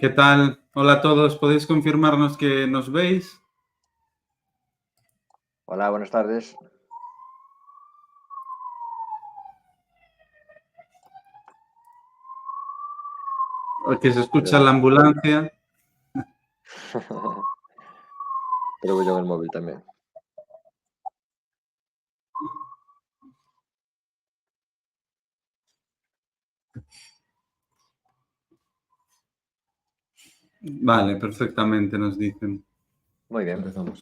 ¿Qué tal? Hola a todos. ¿Podéis confirmarnos que nos veis? Hola, buenas tardes. ¿O que se escucha la ambulancia? Pero voy yo en el móvil también. Vale, perfectamente, nos dicen. Muy bien. Empezamos.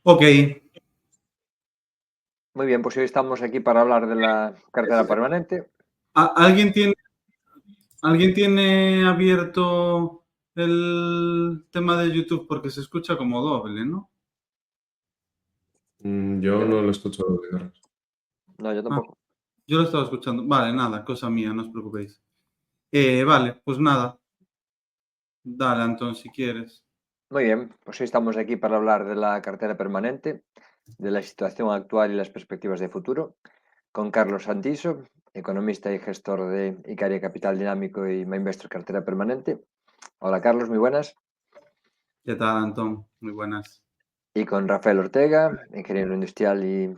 Ok. Muy bien, pues hoy estamos aquí para hablar de la cartera permanente. ¿Alguien tiene abierto el tema de YouTube? Porque se escucha como doble, ¿no? Yo no lo escucho, Carlos. No, yo tampoco. Yo lo estaba escuchando. Vale, nada, cosa mía, no os preocupéis. Vale, pues nada. Dale, Antón, si quieres. Muy bien, pues hoy estamos aquí para hablar de la cartera permanente, de la situación actual y las perspectivas de futuro, con Carlos Santiso, economista y gestor de Icaria Capital Dinámico y MyInvestor Cartera Permanente. Hola, Carlos, muy buenas. ¿Qué tal, Antón? Muy buenas. Y con Rafael Ortega, ingeniero industrial y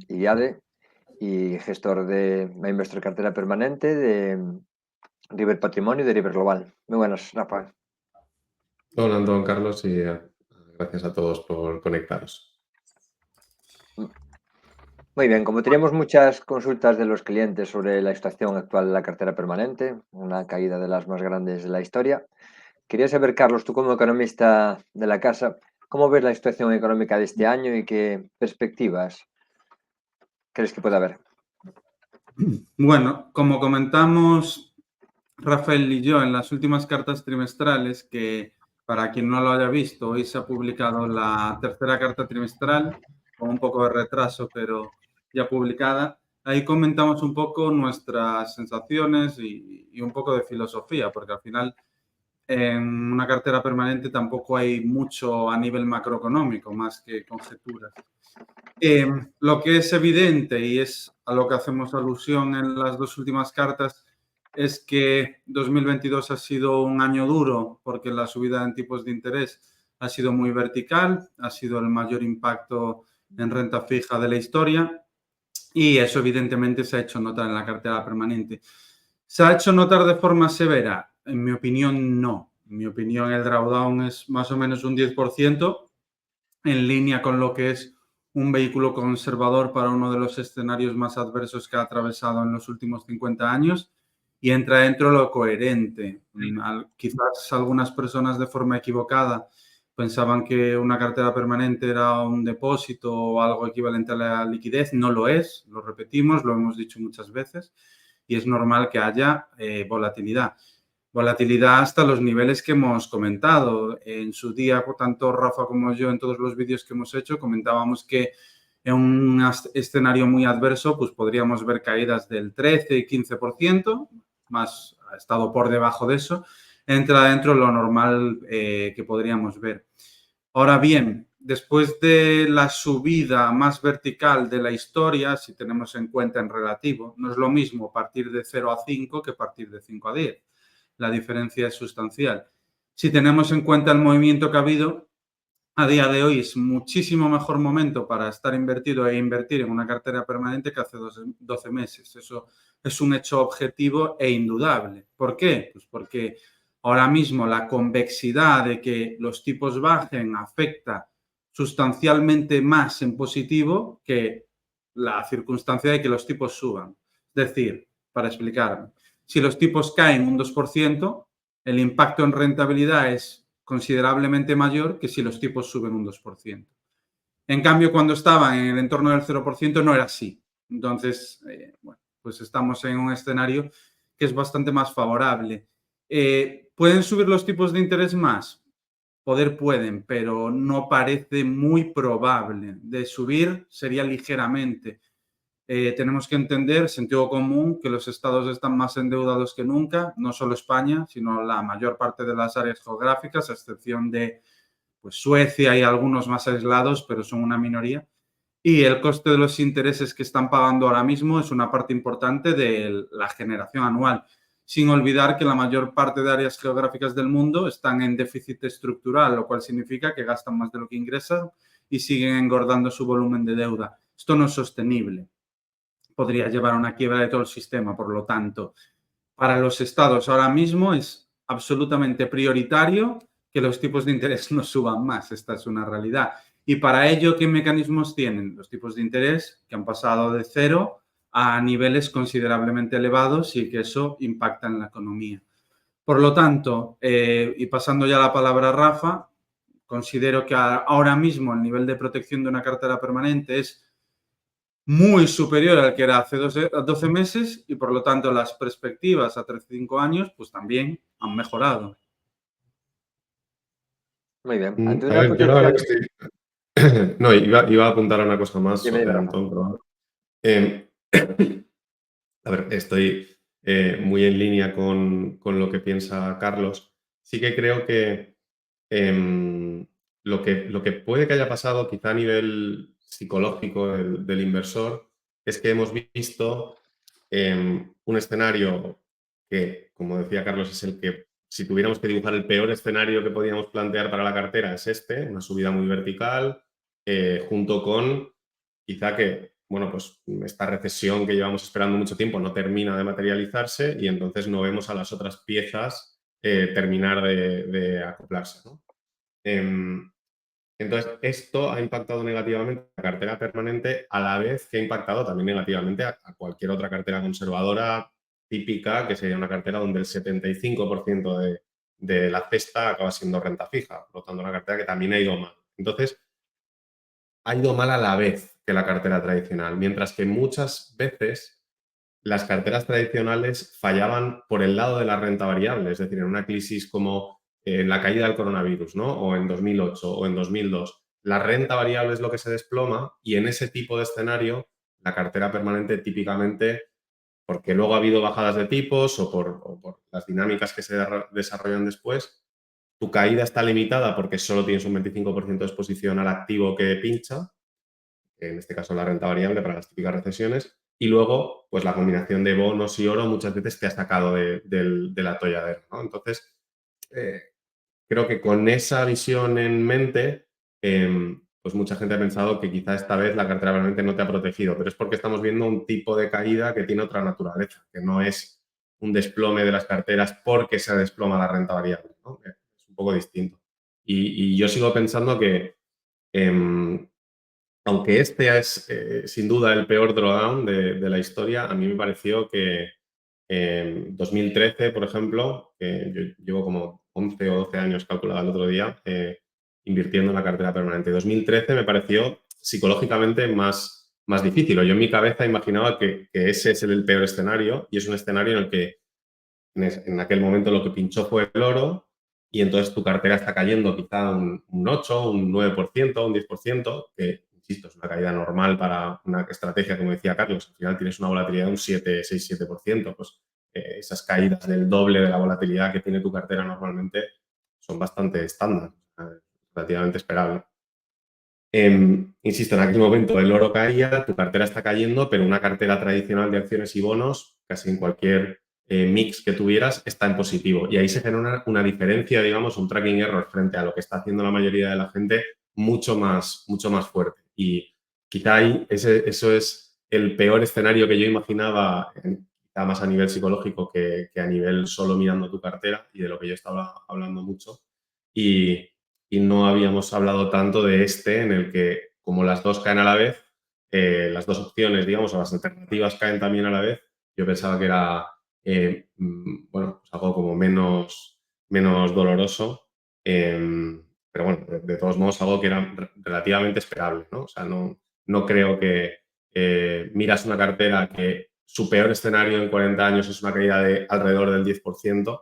IADE, y gestor de MyInvestor Cartera Permanente de River Patrimonio y de River Global. Muy buenas, Rafa. Hola, Antón, Carlos, y gracias a todos por conectaros. Muy bien, como teníamos muchas consultas de los clientes sobre la situación actual de la cartera permanente, una caída de las más grandes de la historia, quería saber, Carlos, tú como economista de la casa, ¿cómo ves la situación económica de este año y qué perspectivas crees que puede haber? Bueno, como comentamos Rafael y yo en las últimas cartas trimestrales, que para quien no lo haya visto, hoy se ha publicado la tercera carta trimestral, con un poco de retraso, pero ya publicada. Ahí comentamos un poco nuestras sensaciones y un poco de filosofía, porque al final en una cartera permanente tampoco hay mucho a nivel macroeconómico, más que conjeturas. Lo que es evidente y es a lo que hacemos alusión en las dos últimas cartas es que 2022 ha sido un año duro porque la subida en tipos de interés ha sido muy vertical, ha sido el mayor impacto en renta fija de la historia y eso evidentemente se ha hecho notar en la cartera permanente. ¿Se ha hecho notar de forma severa? En mi opinión, no. En mi opinión, el drawdown es más o menos un 10%, en línea con lo que es un vehículo conservador para uno de los escenarios más adversos que ha atravesado en los últimos 50 años y entra dentro de lo coherente. Quizás algunas personas de forma equivocada pensaban que una cartera permanente era un depósito o algo equivalente a la liquidez. No lo es, lo repetimos, lo hemos dicho muchas veces y es normal que haya volatilidad. Volatilidad hasta los niveles que hemos comentado. En su día, tanto Rafa como yo, en todos los vídeos que hemos hecho, comentábamos que en un escenario muy adverso, pues podríamos ver caídas del 13 y 15%, más ha estado por debajo de eso, entra dentro lo normal que podríamos ver. Ahora bien, después de la subida más vertical de la historia, si tenemos en cuenta en relativo, no es lo mismo partir de 0 a 5 que partir de 5 a 10. La diferencia es sustancial. Si tenemos en cuenta el movimiento que ha habido, a día de hoy es muchísimo mejor momento para estar invertido e invertir en una cartera permanente que hace 12 meses. Eso es un hecho objetivo e indudable. ¿Por qué? Pues porque ahora mismo la convexidad de que los tipos bajen afecta sustancialmente más en positivo que la circunstancia de que los tipos suban. Es decir, para explicarme, si los tipos caen un 2%, el impacto en rentabilidad es considerablemente mayor que si los tipos suben un 2%. En cambio, cuando estaban en el entorno del 0% no era así. Entonces, bueno, pues estamos en un escenario que es bastante más favorable. ¿Pueden subir los tipos de interés más? Pueden, pero no parece muy probable. De subir sería ligeramente. Tenemos que entender, sentido común, que los estados están más endeudados que nunca, no solo España, sino la mayor parte de las áreas geográficas, a excepción de pues, Suecia y algunos más aislados, pero son una minoría. Y el coste de los intereses que están pagando ahora mismo es una parte importante de la generación anual. sin olvidar que la mayor parte de áreas geográficas del mundo están en déficit estructural, lo cual significa que gastan más de lo que ingresan y siguen engordando su volumen de deuda. Esto no es sostenible. Podría llevar a una quiebra de todo el sistema, por lo tanto, para los estados ahora mismo es absolutamente prioritario que los tipos de interés no suban más. Esta es una realidad. Y para ello, ¿qué mecanismos tienen? Los tipos de interés que han pasado de 0 a niveles considerablemente elevados y que eso impacta en la economía. Por lo tanto, y pasando ya la palabra a Rafa, considero que ahora mismo el nivel de protección de una cartera permanente es muy superior al que era hace 12 meses y, por lo tanto, las perspectivas a 35 años pues también han mejorado. Muy bien. A ver, yo la verdad que estoy... No, iba a apuntar a una cosa más, Dime, Antón, pero... a ver, estoy muy en línea con lo que piensa Carlos. Sí que creo que lo que puede que haya pasado, quizá a nivel psicológico del inversor, es que hemos visto un escenario que, como decía Carlos, es el que, si tuviéramos que dibujar el peor escenario que podíamos plantear para la cartera, es este, una subida muy vertical, junto con quizá que, bueno, pues esta recesión que llevamos esperando mucho tiempo no termina de materializarse y entonces no vemos a las otras piezas terminar de acoplarse, ¿no? Entonces, esto ha impactado negativamente a la cartera permanente a la vez que ha impactado también negativamente a cualquier otra cartera conservadora típica, que sería una cartera donde el 75% de la cesta acaba siendo renta fija, por lo tanto, una cartera que también ha ido mal. Entonces, ha ido mal a la vez que la cartera tradicional, mientras que muchas veces las carteras tradicionales fallaban por el lado de la renta variable, es decir, en una crisis como la caída del coronavirus, ¿no? O en 2008 o en 2002. La renta variable es lo que se desploma y en ese tipo de escenario la cartera permanente típicamente, porque luego ha habido bajadas de tipos o por las dinámicas que se desarrollan después, tu caída está limitada porque solo tienes un 25% de exposición al activo que pincha, en este caso la renta variable para las típicas recesiones, y luego, pues la combinación de bonos y oro muchas veces te ha sacado del atolladero, ¿no? Entonces, creo que con esa visión en mente, pues mucha gente ha pensado que quizá esta vez la cartera permanente no te ha protegido, pero es porque estamos viendo un tipo de caída que tiene otra naturaleza, que no es un desplome de las carteras porque se desploma la renta variable, ¿no? Es un poco distinto. Y yo sigo pensando que aunque este es sin duda el peor drawdown de la historia, a mí me pareció que en 2013, por ejemplo, que yo llevo como 11 o 12 años calculado el otro día invirtiendo en la cartera permanente. 2013 me pareció psicológicamente más difícil. Yo en mi cabeza imaginaba que ese es el peor escenario y es un escenario en el que en aquel momento lo que pinchó fue el oro y entonces tu cartera está cayendo quizá un 8, un 9%, un 10%, que, insisto, es una caída normal para una estrategia, como decía Carlos. Al final tienes una volatilidad de un 7, 6, 7%. Pues esas caídas del doble de la volatilidad que tiene tu cartera normalmente son bastante estándar, relativamente esperable. Insisto, en aquel momento el oro caía, tu cartera está cayendo, pero una cartera tradicional de acciones y bonos, casi en cualquier mix que tuvieras, está en positivo. Y ahí se genera una diferencia, digamos, un tracking error frente a lo que está haciendo la mayoría de la gente mucho más fuerte. Y quizá ahí eso es el peor escenario que yo imaginaba, quizá más a nivel psicológico que a nivel solo mirando tu cartera y de lo que yo estaba hablando mucho. Y no habíamos hablado tanto de este en el que, como las dos caen a la vez, las dos opciones, digamos, o las alternativas caen también a la vez, yo pensaba que era, bueno, pues algo como menos doloroso, pero bueno, de todos modos algo que era relativamente esperable, ¿no? O sea, no creo que miras una cartera que su peor escenario en 40 años es una caída de alrededor del 10%,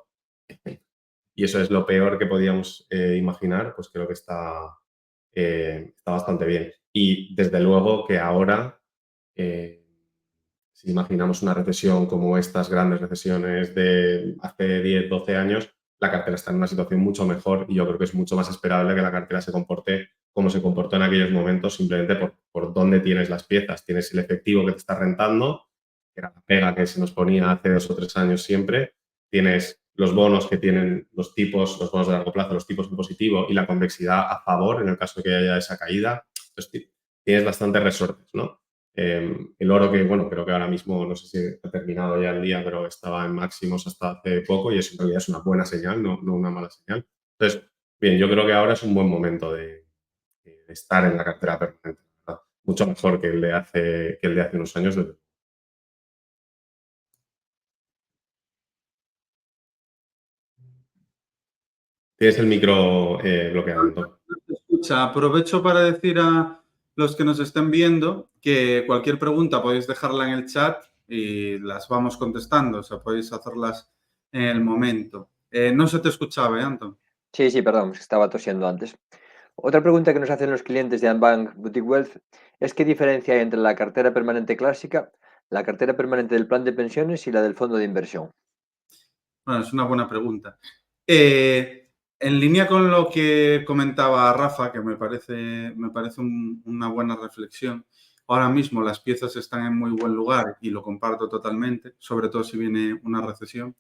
y eso es lo peor que podíamos imaginar, pues creo que está bastante bien. Y desde luego que ahora, si imaginamos una recesión como estas grandes recesiones de hace 10, 12 años, la cartera está en una situación mucho mejor y yo creo que es mucho más esperable que la cartera se comporte como se comportó en aquellos momentos, simplemente por dónde tienes las piezas. Tienes el efectivo que te está rentando, que era la pega que se nos ponía hace 2 o 3 años siempre, tienes los bonos que tienen los bonos de largo plazo, los tipos en positivo y la convexidad a favor en el caso de que haya esa caída. Entonces, tienes bastantes resortes, ¿no? El oro que, bueno, creo que ahora mismo, no sé si ha terminado ya el día, pero estaba en máximos hasta hace poco y eso en realidad es una buena señal, no una mala señal. Entonces, bien, yo creo que ahora es un buen momento de estar en la cartera permanente, ¿verdad? Mucho mejor que el de hace unos años. Tienes el micro bloqueado. Escucha, aprovecho para decir a los que nos estén viendo que cualquier pregunta podéis dejarla en el chat y las vamos contestando, o sea, podéis hacerlas en el momento. No se te escuchaba, Anton? Sí, perdón, estaba tosiendo antes. Otra pregunta que nos hacen los clientes de Unbank Boutique Wealth es qué diferencia hay entre la cartera permanente clásica, la cartera permanente del plan de pensiones y la del fondo de inversión. Bueno, es una buena pregunta. En línea con lo que comentaba Rafa, que me parece una buena reflexión, ahora mismo las piezas están en muy buen lugar y lo comparto totalmente, sobre todo si viene una recesión.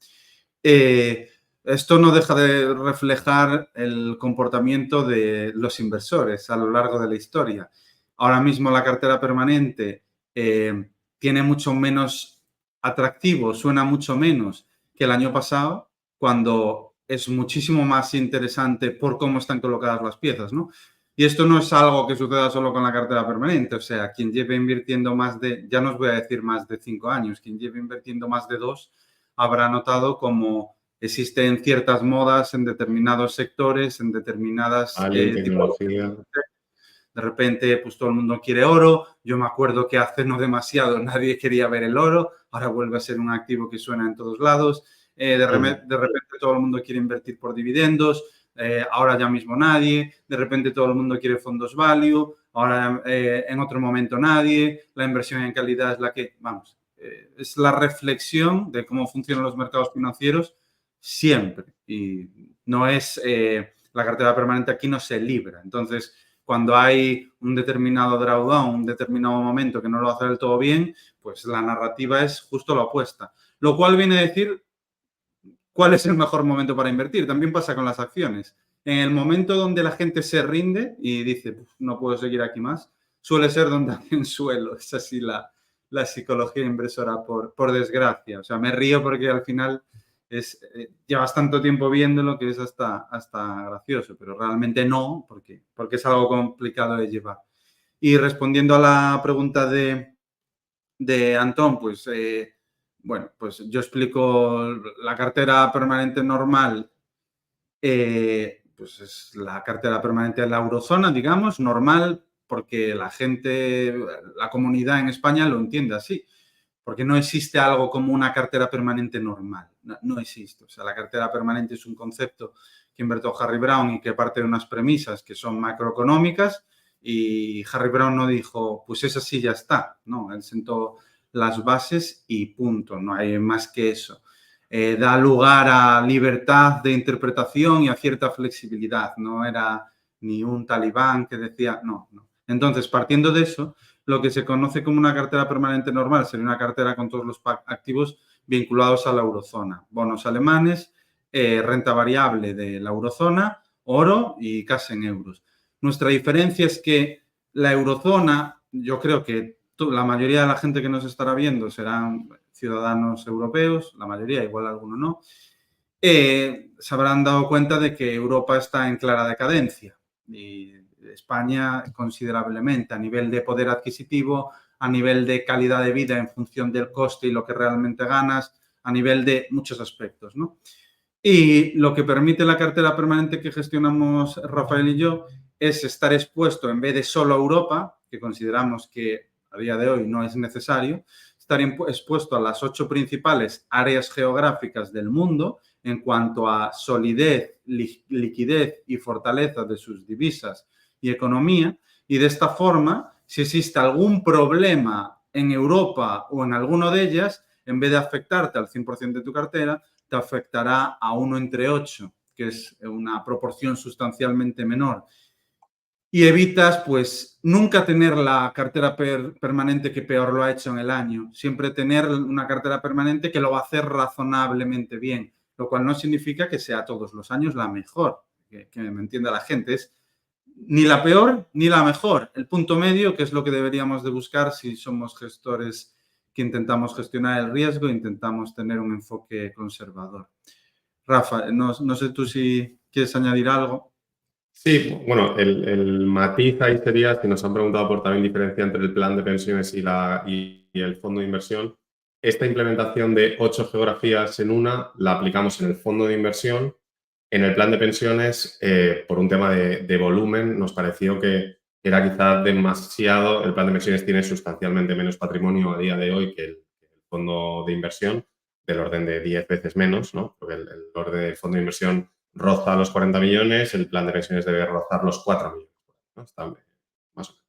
Esto no deja de reflejar el comportamiento de los inversores a lo largo de la historia. Ahora mismo la cartera permanente tiene mucho menos atractivo, suena mucho menos que el año pasado, cuando es muchísimo más interesante por cómo están colocadas las piezas, ¿no? Y esto no es algo que suceda solo con la cartera permanente, o sea, quien lleve invirtiendo ya no os voy a decir más de 5 años, quien lleve invirtiendo más de 2 habrá notado cómo existen ciertas modas en determinados sectores, en determinadas tecnología. De repente, pues todo el mundo quiere oro. Yo me acuerdo que hace no demasiado nadie quería ver el oro. Ahora vuelve a ser un activo que suena en todos lados. De repente todo el mundo quiere invertir por dividendos. Ahora ya mismo nadie. De repente todo el mundo quiere fondos value. Ahora en otro momento nadie. La inversión en calidad es la que, vamos, es la reflexión de cómo funcionan los mercados financieros siempre. Y no es, la cartera permanente aquí no se libra. Entonces, cuando hay un determinado drawdown, un determinado momento que no lo hace del todo bien, pues la narrativa es justo la opuesta. Lo cual viene a decir cuál es el mejor momento para invertir. También pasa con las acciones. En el momento donde la gente se rinde y dice, no puedo seguir aquí más, suele ser donde hay un suelo. Es así la psicología inversora, por desgracia. O sea, me río porque al final llevas tanto tiempo viéndolo que es hasta gracioso, pero realmente no, porque es algo complicado de llevar. Y respondiendo a la pregunta de Antón, pues, bueno, pues yo explico la cartera permanente normal, pues es la cartera permanente de la eurozona, digamos, normal, porque la gente, la comunidad en España lo entiende así. Porque no existe algo como una cartera permanente normal. No existe. O sea, la cartera permanente es un concepto que inventó Harry Brown y que parte de unas premisas que son macroeconómicas, y Harry Brown no dijo, pues esa sí ya está. No, él sentó las bases y punto. No hay más que eso. Da lugar a libertad de interpretación y a cierta flexibilidad. No era ni un talibán que decía, no. Entonces, partiendo de eso, lo que se conoce como una cartera permanente normal sería una cartera con todos los activos vinculados a la eurozona. Bonos alemanes, renta variable de la eurozona, oro y casa en euros. Nuestra diferencia es que la eurozona, yo creo que la mayoría de la gente que nos estará viendo serán ciudadanos europeos, la mayoría, igual alguno no, se habrán dado cuenta de que Europa está en clara decadencia y España considerablemente a nivel de poder adquisitivo, a nivel de calidad de vida en función del coste y lo que realmente ganas, a nivel de muchos aspectos, ¿no? Y lo que permite la cartera permanente que gestionamos Rafael y yo es estar expuesto, en vez de solo a Europa, que consideramos que a día de hoy no es necesario, estar expuesto a las 8 principales áreas geográficas del mundo en cuanto a solidez, liquidez y fortaleza de sus divisas y economía, y de esta forma, si existe algún problema en Europa o en alguno de ellas, en vez de afectarte al 100% de tu cartera, te afectará a 1 entre 8, que es una proporción sustancialmente menor. Y evitas, pues, nunca tener la cartera permanente que peor lo ha hecho en el año. Siempre tener una cartera permanente que lo va a hacer razonablemente bien. lo cual no significa que sea todos los años la mejor, que me entienda la gente. Es ni la peor ni la mejor. El punto medio, que es lo que deberíamos de buscar si somos gestores que intentamos gestionar el riesgo, intentamos tener un enfoque conservador. Rafa, no sé tú si quieres añadir algo. Sí, bueno, el matiz ahí sería, si nos han preguntado por también diferencia entre el plan de pensiones y el fondo de inversión, esta implementación de 8 geografías en una la aplicamos en el fondo de inversión. En el plan de pensiones, por un tema de volumen, nos pareció que era quizás demasiado. El plan de pensiones tiene sustancialmente menos patrimonio a día de hoy que el fondo de inversión, del orden de 10 veces menos, ¿no? Porque el orden del fondo de inversión roza los 40 millones, el plan de pensiones debe rozar los 4 millones, ¿no? Está más o menos.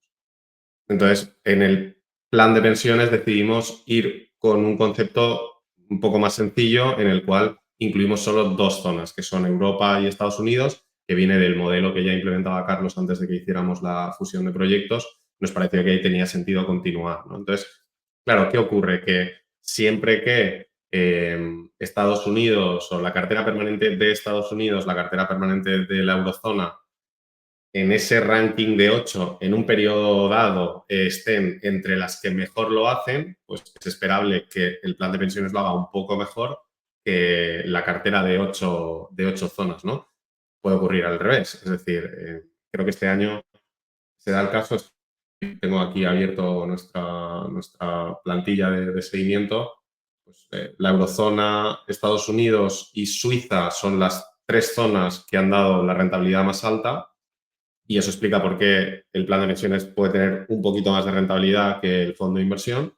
Entonces, en el plan de pensiones decidimos ir con un concepto un poco más sencillo en el cual incluimos solo 2 zonas, que son Europa y Estados Unidos, que viene del modelo que ya implementaba Carlos antes de que hiciéramos la fusión de proyectos. Nos pareció que ahí tenía sentido continuar, ¿no? Entonces, claro, ¿qué ocurre? Que siempre que Estados Unidos o la cartera permanente de Estados Unidos, la cartera permanente de la eurozona, en ese ranking de 8, en un periodo dado, estén entre las que mejor lo hacen, pues es esperable que el plan de pensiones lo haga un poco mejor que la cartera de 8 zonas, ¿no? Puede ocurrir al revés. Es decir, creo que este año se da el caso, tengo aquí abierto nuestra plantilla de seguimiento, pues, la eurozona, Estados Unidos y Suiza son las 3 zonas que han dado la rentabilidad más alta. Y eso explica por qué el plan de pensiones puede tener un poquito más de rentabilidad que el fondo de inversión.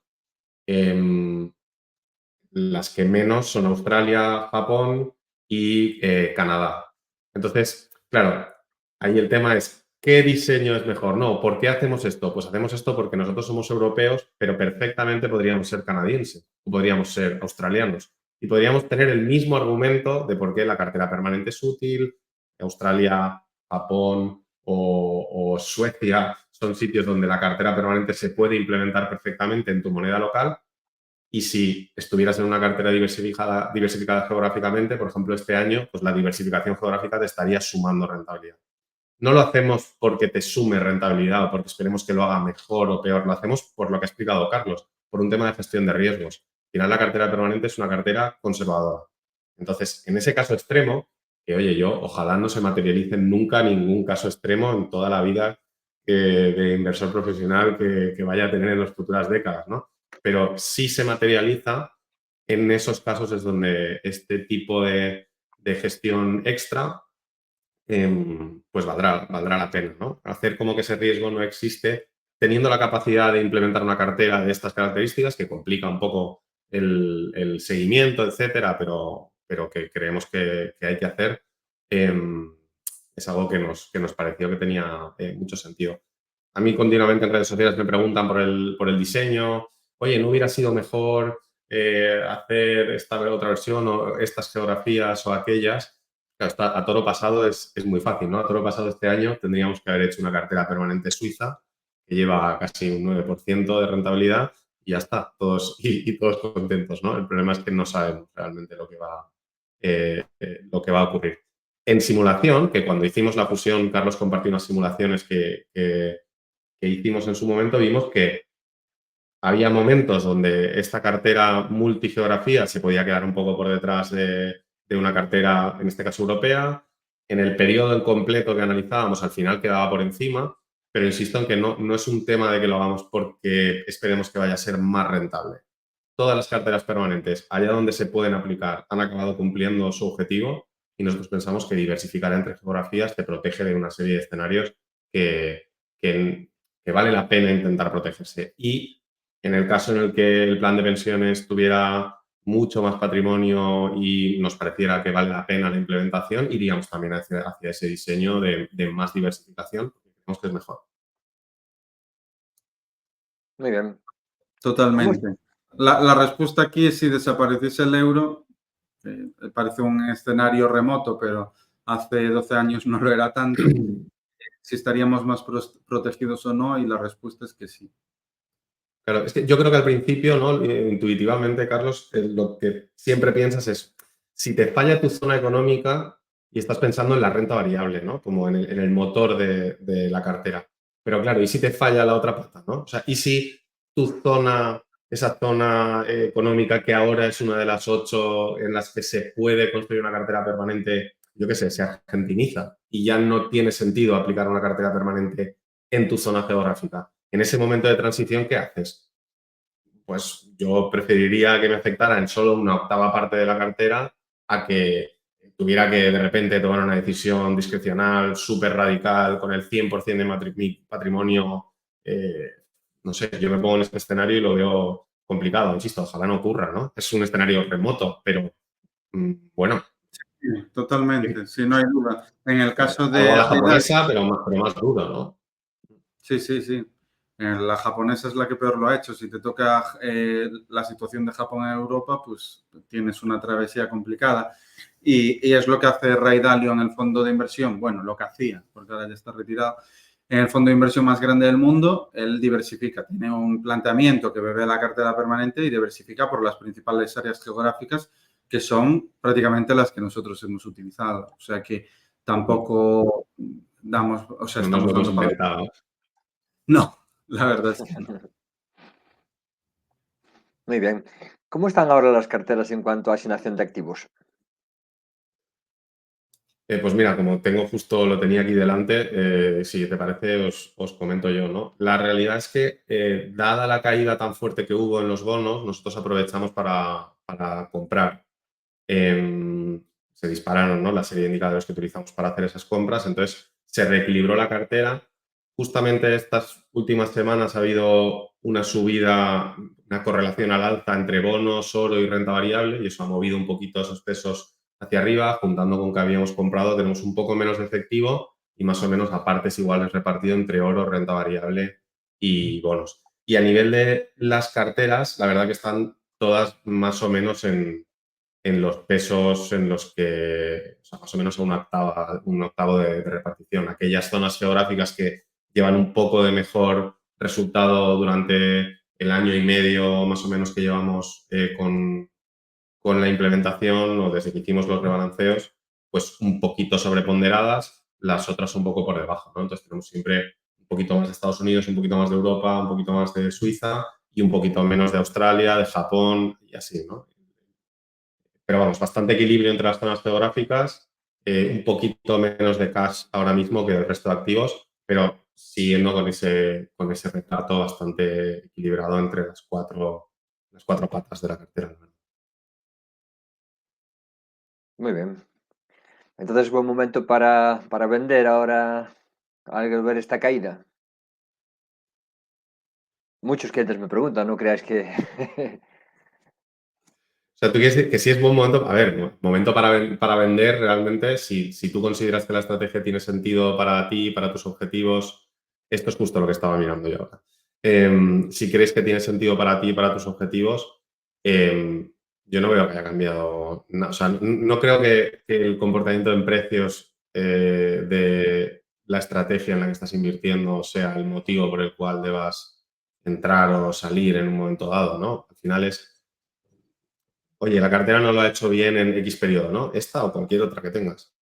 Las que menos son Australia, Japón y Canadá. Entonces, claro, ahí el tema es, ¿qué diseño es mejor? No, ¿por qué hacemos esto? Pues hacemos esto porque nosotros somos europeos, pero perfectamente podríamos ser canadienses, o podríamos ser australianos. Y podríamos tener el mismo argumento de por qué la cartera permanente es útil, Australia, Japón o Suecia son sitios donde la cartera permanente se puede implementar perfectamente en tu moneda local. Y si estuvieras en una cartera diversificada geográficamente, por ejemplo, este año, pues la diversificación geográfica te estaría sumando rentabilidad. No lo hacemos porque te sume rentabilidad o porque esperemos que lo haga mejor o peor. Lo hacemos por lo que ha explicado Carlos, por un tema de gestión de riesgos. Al final, la cartera permanente es una cartera conservadora. Entonces, en ese caso extremo, que oye, yo ojalá no se materialice nunca ningún caso extremo en toda la vida de inversor profesional que vaya a tener en las futuras décadas, ¿no? Pero sí se materializa, en esos casos es donde este tipo de gestión extra pues valdrá la pena, ¿no? Hacer como que ese riesgo no existe, teniendo la capacidad de implementar una cartera de estas características, que complica un poco el seguimiento, etcétera, pero que creemos que hay que hacer, es algo que nos pareció que tenía mucho sentido. A mí continuamente en redes sociales me preguntan por el diseño. Oye, ¿no hubiera sido mejor hacer esta otra versión o estas geografías o aquellas? Claro, a toro pasado es muy fácil, ¿no? A toro pasado este año tendríamos que haber hecho una cartera permanente suiza que lleva casi un 9% de rentabilidad y ya está, todos contentos, ¿no? El problema es que no sabemos realmente lo que va a ocurrir. En simulación, que cuando hicimos la fusión, Carlos compartió unas simulaciones que hicimos en su momento, vimos que había momentos donde esta cartera multigeografía se podía quedar un poco por detrás de una cartera, en este caso europea. En el periodo en completo que analizábamos, al final quedaba por encima, pero insisto en que no es un tema de que lo hagamos porque esperemos que vaya a ser más rentable. Todas las carteras permanentes, allá donde se pueden aplicar, han acabado cumpliendo su objetivo y nosotros pensamos que diversificar entre geografías te protege de una serie de escenarios que vale la pena intentar protegerse. Y en el caso en el que el plan de pensiones tuviera mucho más patrimonio y nos pareciera que vale la pena la implementación, iríamos también hacia ese diseño de más diversificación, porque creemos que es mejor. Muy bien. Totalmente. La respuesta aquí es si desapareciese el euro, parece un escenario remoto, pero hace 12 años no lo era tanto, si estaríamos más protegidos o no, y la respuesta es que sí. Claro, es que yo creo que al principio, ¿no? Intuitivamente, Carlos, lo que siempre piensas es, si te falla tu zona económica y estás pensando en la renta variable, ¿no? Como en el motor de la cartera. Pero claro, ¿y si te falla la otra pata, ¿no? O sea, ¿y si tu zona, esa zona económica que ahora es una de las 8 en las que se puede construir una cartera permanente, yo qué sé, se argentiniza y ya no tiene sentido aplicar una cartera permanente en tu zona geográfica? En ese momento de transición, ¿qué haces? Pues yo preferiría que me afectara en solo una octava parte de la cartera a que tuviera que de repente tomar una decisión discrecional súper radical con el 100% de mi patrimonio. No sé, yo me pongo en este escenario y lo veo complicado. Insisto, ojalá no ocurra, ¿no? Es un escenario remoto, pero bueno. Sí, totalmente, sí, no hay duda. En el caso Algo a de la Haidar, japonesa, pero más duro, ¿no? sí, sí, sí. La japonesa es la que peor lo ha hecho. Si te toca la situación de Japón en Europa, pues tienes una travesía complicada. Y es lo que hace Ray Dalio en el fondo de inversión. Bueno, lo que hacía, porque ahora ya está retirado. En el fondo de inversión más grande del mundo, él diversifica. Tiene un planteamiento que bebe la cartera permanente y diversifica por las principales áreas geográficas que son prácticamente las que nosotros hemos utilizado. O sea que tampoco damos, o sea, No nos lo estamos hemos dando para... inventado. No, la verdad es que no. Muy bien. ¿Cómo están ahora las carteras en cuanto a asignación de activos? Pues mira, como lo tenía aquí delante, si te parece, os comento yo, ¿no? La realidad es que, dada la caída tan fuerte que hubo en los bonos, nosotros aprovechamos para comprar. Se dispararon, ¿no?, la serie de indicadores que utilizamos para hacer esas compras, entonces se reequilibró la cartera. Justamente estas últimas semanas ha habido una subida, una correlación al alza entre bonos, oro y renta variable, y eso ha movido un poquito esos pesos hacia arriba, juntando con que habíamos comprado, tenemos un poco menos de efectivo y más o menos a partes iguales repartido entre oro, renta variable y bonos. Y a nivel de las carteras, la verdad que están todas más o menos en los pesos en los que, o sea, más o menos a un octavo de repartición. Aquellas zonas geográficas que llevan un poco de mejor resultado durante el año y medio más o menos que llevamos con la implementación o desde que hicimos los rebalanceos, pues un poquito sobreponderadas, las otras un poco por debajo, ¿no? Entonces tenemos siempre un poquito más de Estados Unidos, un poquito más de Europa, un poquito más de Suiza y un poquito menos de Australia, de Japón y así, ¿no? Pero vamos, bastante equilibrio entre las zonas geográficas, un poquito menos de cash ahora mismo que el resto de activos, pero siguiendo con ese reparto bastante equilibrado entre las cuatro patas de la cartera. Muy bien. Entonces, buen momento para vender ahora al ver esta caída. Muchos clientes me preguntan, no creáis que... O sea, tú quieres decir que sí es buen momento, a ver, momento para vender realmente, si tú consideras que la estrategia tiene sentido para ti, para tus objetivos, esto es justo lo que estaba mirando yo ahora. Si crees que tiene sentido para ti y para tus objetivos, yo no veo que haya cambiado nada. O sea, no creo que el comportamiento en precios de la estrategia en la que estás invirtiendo sea el motivo por el cual debas entrar o salir en un momento dado, ¿no? Al final es, oye, la cartera no lo ha hecho bien en X periodo, ¿no? Esta o cualquier otra que tengas.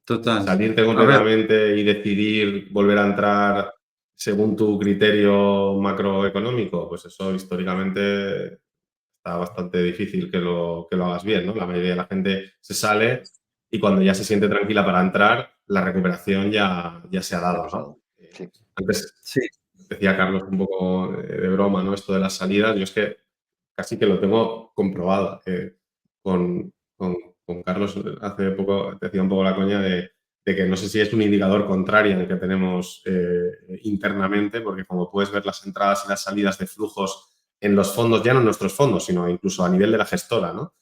Total. Salirte A ver, completamente y decidir volver a entrar según tu criterio macroeconómico, pues eso históricamente está bastante difícil que lo hagas bien, ¿no? La mayoría de la gente se sale y cuando ya se siente tranquila para entrar, la recuperación ya se ha Ya ha dado, ¿no? pasado. Sí. Antes sí, decía Carlos un poco de broma, ¿no? Esto de las salidas, yo es que casi que lo tengo comprobado. Con Carlos hace poco decía un poco la coña de que no sé si es un indicador contrario al que tenemos internamente, porque como puedes ver las entradas y las salidas de flujos en los fondos, ya no en nuestros fondos, sino incluso a nivel de la gestora, ¿no?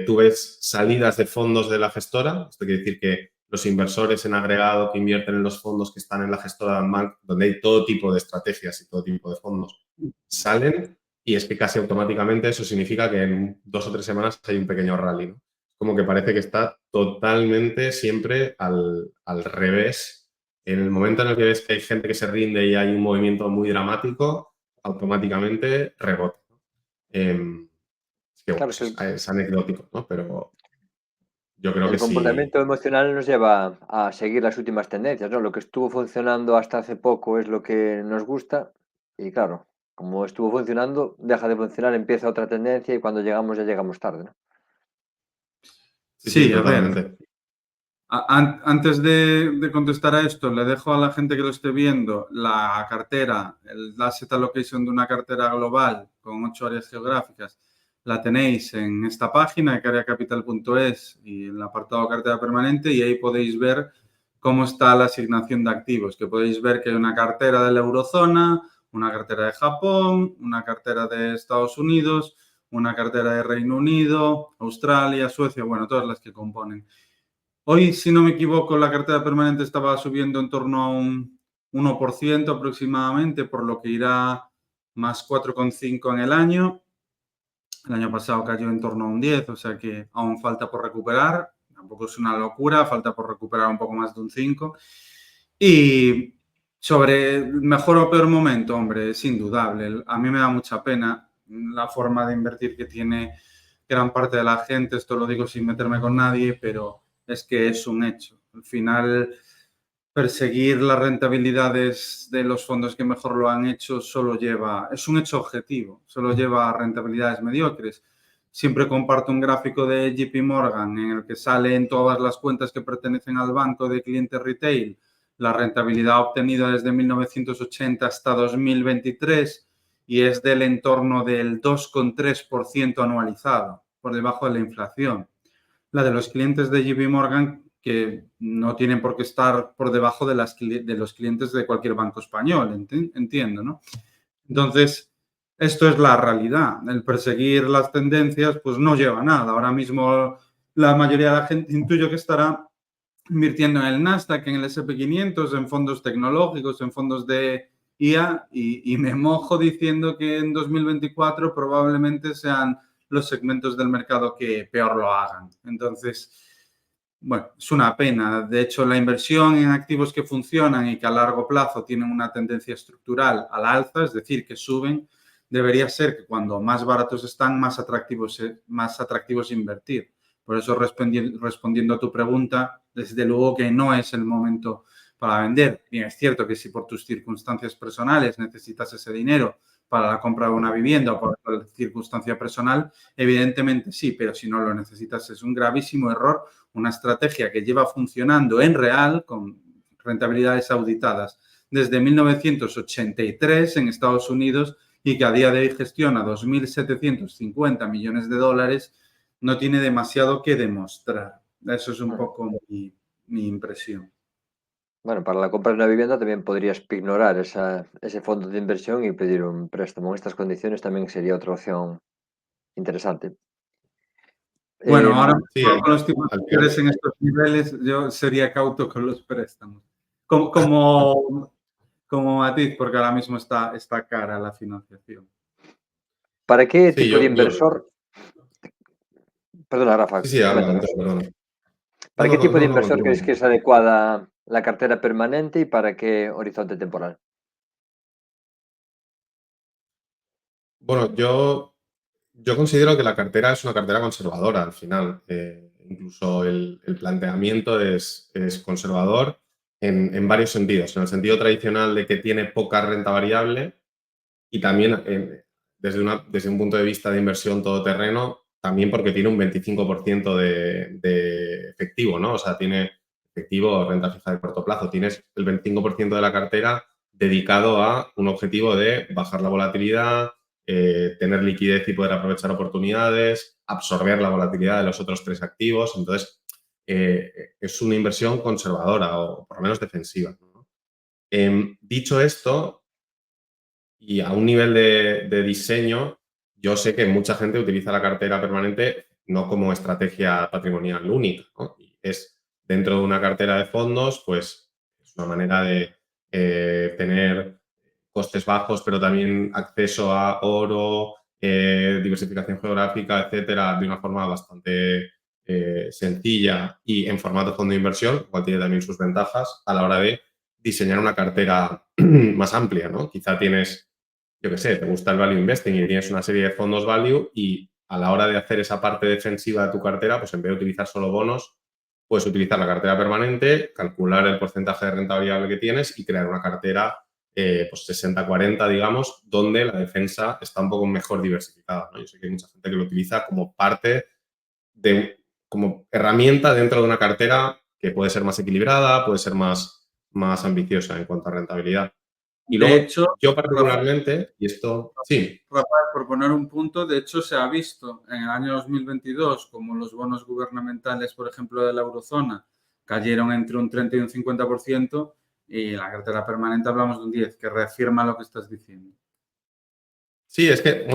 Tú ves salidas de fondos de la gestora, esto quiere decir que los inversores en agregado que invierten en los fondos que están en la gestora de Bank, donde hay todo tipo de estrategias y todo tipo de fondos, salen y es que casi automáticamente eso significa que en 2 o 3 semanas hay un pequeño rally, ¿no? Como que parece que está totalmente siempre al revés. En el momento en el que ves que hay gente que se rinde y hay un movimiento muy dramático, automáticamente rebota, ¿no? Es que Claro, es anecdótico, ¿no? Pero yo creo que el sí. comportamiento emocional nos lleva a seguir las últimas tendencias, ¿no? Lo que estuvo funcionando hasta hace poco es lo que nos gusta y claro, como estuvo funcionando, deja de funcionar, empieza otra tendencia y cuando llegamos ya llegamos tarde, ¿no? Sí, Sí, a ver, totalmente. antes de contestar a esto, le dejo a la gente que lo esté viendo la cartera, el Asset Allocation de una cartera global con 8 áreas geográficas. La tenéis en esta página, ecariacapital.es, y en el apartado cartera permanente, y ahí podéis ver cómo está la asignación de activos, que podéis ver que hay una cartera de la eurozona, una cartera de Japón, una cartera de Estados Unidos, una cartera de Reino Unido, Australia, Suecia, bueno, todas las que componen. Hoy, si no me equivoco, la cartera permanente estaba subiendo en torno a un 1% aproximadamente, por lo que irá más 4,5 en el año. El año pasado cayó en torno a un 10, o sea que aún falta por recuperar. Tampoco es una locura, falta por recuperar un poco más de un 5. Y sobre mejor o peor momento, hombre, es indudable. A mí me da mucha pena la forma de invertir que tiene gran parte de la gente. Esto lo digo sin meterme con nadie, pero es que es un hecho. Al final, perseguir las rentabilidades de los fondos que mejor lo han hecho es un hecho objetivo, solo lleva a rentabilidades mediocres. Siempre comparto un gráfico de JP Morgan en el que salen todas las cuentas que pertenecen al banco de clientes retail, la rentabilidad obtenida desde 1980 hasta 2023 y es del entorno del 2,3% anualizado, por debajo de la inflación. La de los clientes de JP Morgan, que no tienen por qué estar por debajo de los clientes de cualquier banco español, entiendo, ¿no? Entonces, esto es la realidad. El perseguir las tendencias, pues no lleva a nada. Ahora mismo la mayoría de la gente intuyo que estará invirtiendo en el Nasdaq, en el S&P 500, en fondos tecnológicos, en fondos de IA, y me mojo diciendo que en 2024 probablemente sean los segmentos del mercado que peor lo hagan. Entonces, bueno, es una pena. De hecho, la inversión en activos que funcionan y que a largo plazo tienen una tendencia estructural al alza, es decir, que suben, debería ser que cuando más baratos están, más atractivos invertir. Por eso, respondiendo a tu pregunta, desde luego que no es el momento para vender. Bien, es cierto que si por tus circunstancias personales necesitas ese dinero para la compra de una vivienda o por cualquier circunstancia personal, evidentemente sí, pero si no lo necesitas es un gravísimo error, una estrategia que lleva funcionando en real con rentabilidades auditadas desde 1983 en Estados Unidos y que a día de hoy gestiona 2.750 millones de dólares, no tiene demasiado que demostrar. Eso es un poco mi impresión. Bueno, para la compra de una vivienda también podrías ignorar ese fondo de inversión y pedir un préstamo. En estas condiciones también sería otra opción interesante. Bueno, ahora Sí, mismo con los tipos de al interés final. en estos niveles, yo sería cauto con los préstamos. Como matiz, porque ahora mismo está cara la financiación. ¿Para qué Sí, tipo de inversor? Perdona, Rafa, sí, habla, coméntanos. Antonio, perdona. No, ¿Para qué tipo de no, inversor continúa. crees que es adecuada la cartera permanente y para qué horizonte temporal? Bueno, yo considero que la cartera es una cartera conservadora al final. Incluso el planteamiento es conservador en varios sentidos. En el sentido tradicional de que tiene poca renta variable y también desde un punto de vista de inversión todoterreno, también porque tiene un 25% de efectivo, ¿no? O sea, tiene efectivo o renta fija de corto plazo. Tienes el 25% de la cartera dedicado a un objetivo de bajar la volatilidad, tener liquidez y poder aprovechar oportunidades, absorber la volatilidad de los otros 3 activos. Entonces, es una inversión conservadora o por lo menos defensiva, ¿no? Dicho esto, y a un nivel de diseño, yo sé que mucha gente utiliza la cartera permanente no como estrategia patrimonial única, ¿no? Es dentro de una cartera de fondos, pues es una manera de tener costes bajos, pero también acceso a oro, diversificación geográfica, etcétera, de una forma bastante sencilla y en formato fondo de inversión, lo cual tiene también sus ventajas a la hora de diseñar una cartera más amplia, ¿no? Quizá tienes, yo qué sé, te gusta el value investing y tienes una serie de fondos value y a la hora de hacer esa parte defensiva de tu cartera, pues en vez de utilizar solo bonos, puedes utilizar la cartera permanente, calcular el porcentaje de renta variable que tienes y crear una cartera pues 60-40, digamos, donde la defensa está un poco mejor diversificada, ¿no? Yo sé que hay mucha gente que lo utiliza como parte como herramienta dentro de una cartera que puede ser más equilibrada, puede ser más ambiciosa en cuanto a rentabilidad. Y luego, De hecho, yo particularmente, y esto, sí. Rafael, por poner un punto, de hecho se ha visto en el año 2022 como los bonos gubernamentales, por ejemplo, de la eurozona, cayeron entre un 30 y un 50% y en la cartera permanente hablamos de un 10%, que reafirma lo que estás diciendo. Sí, es que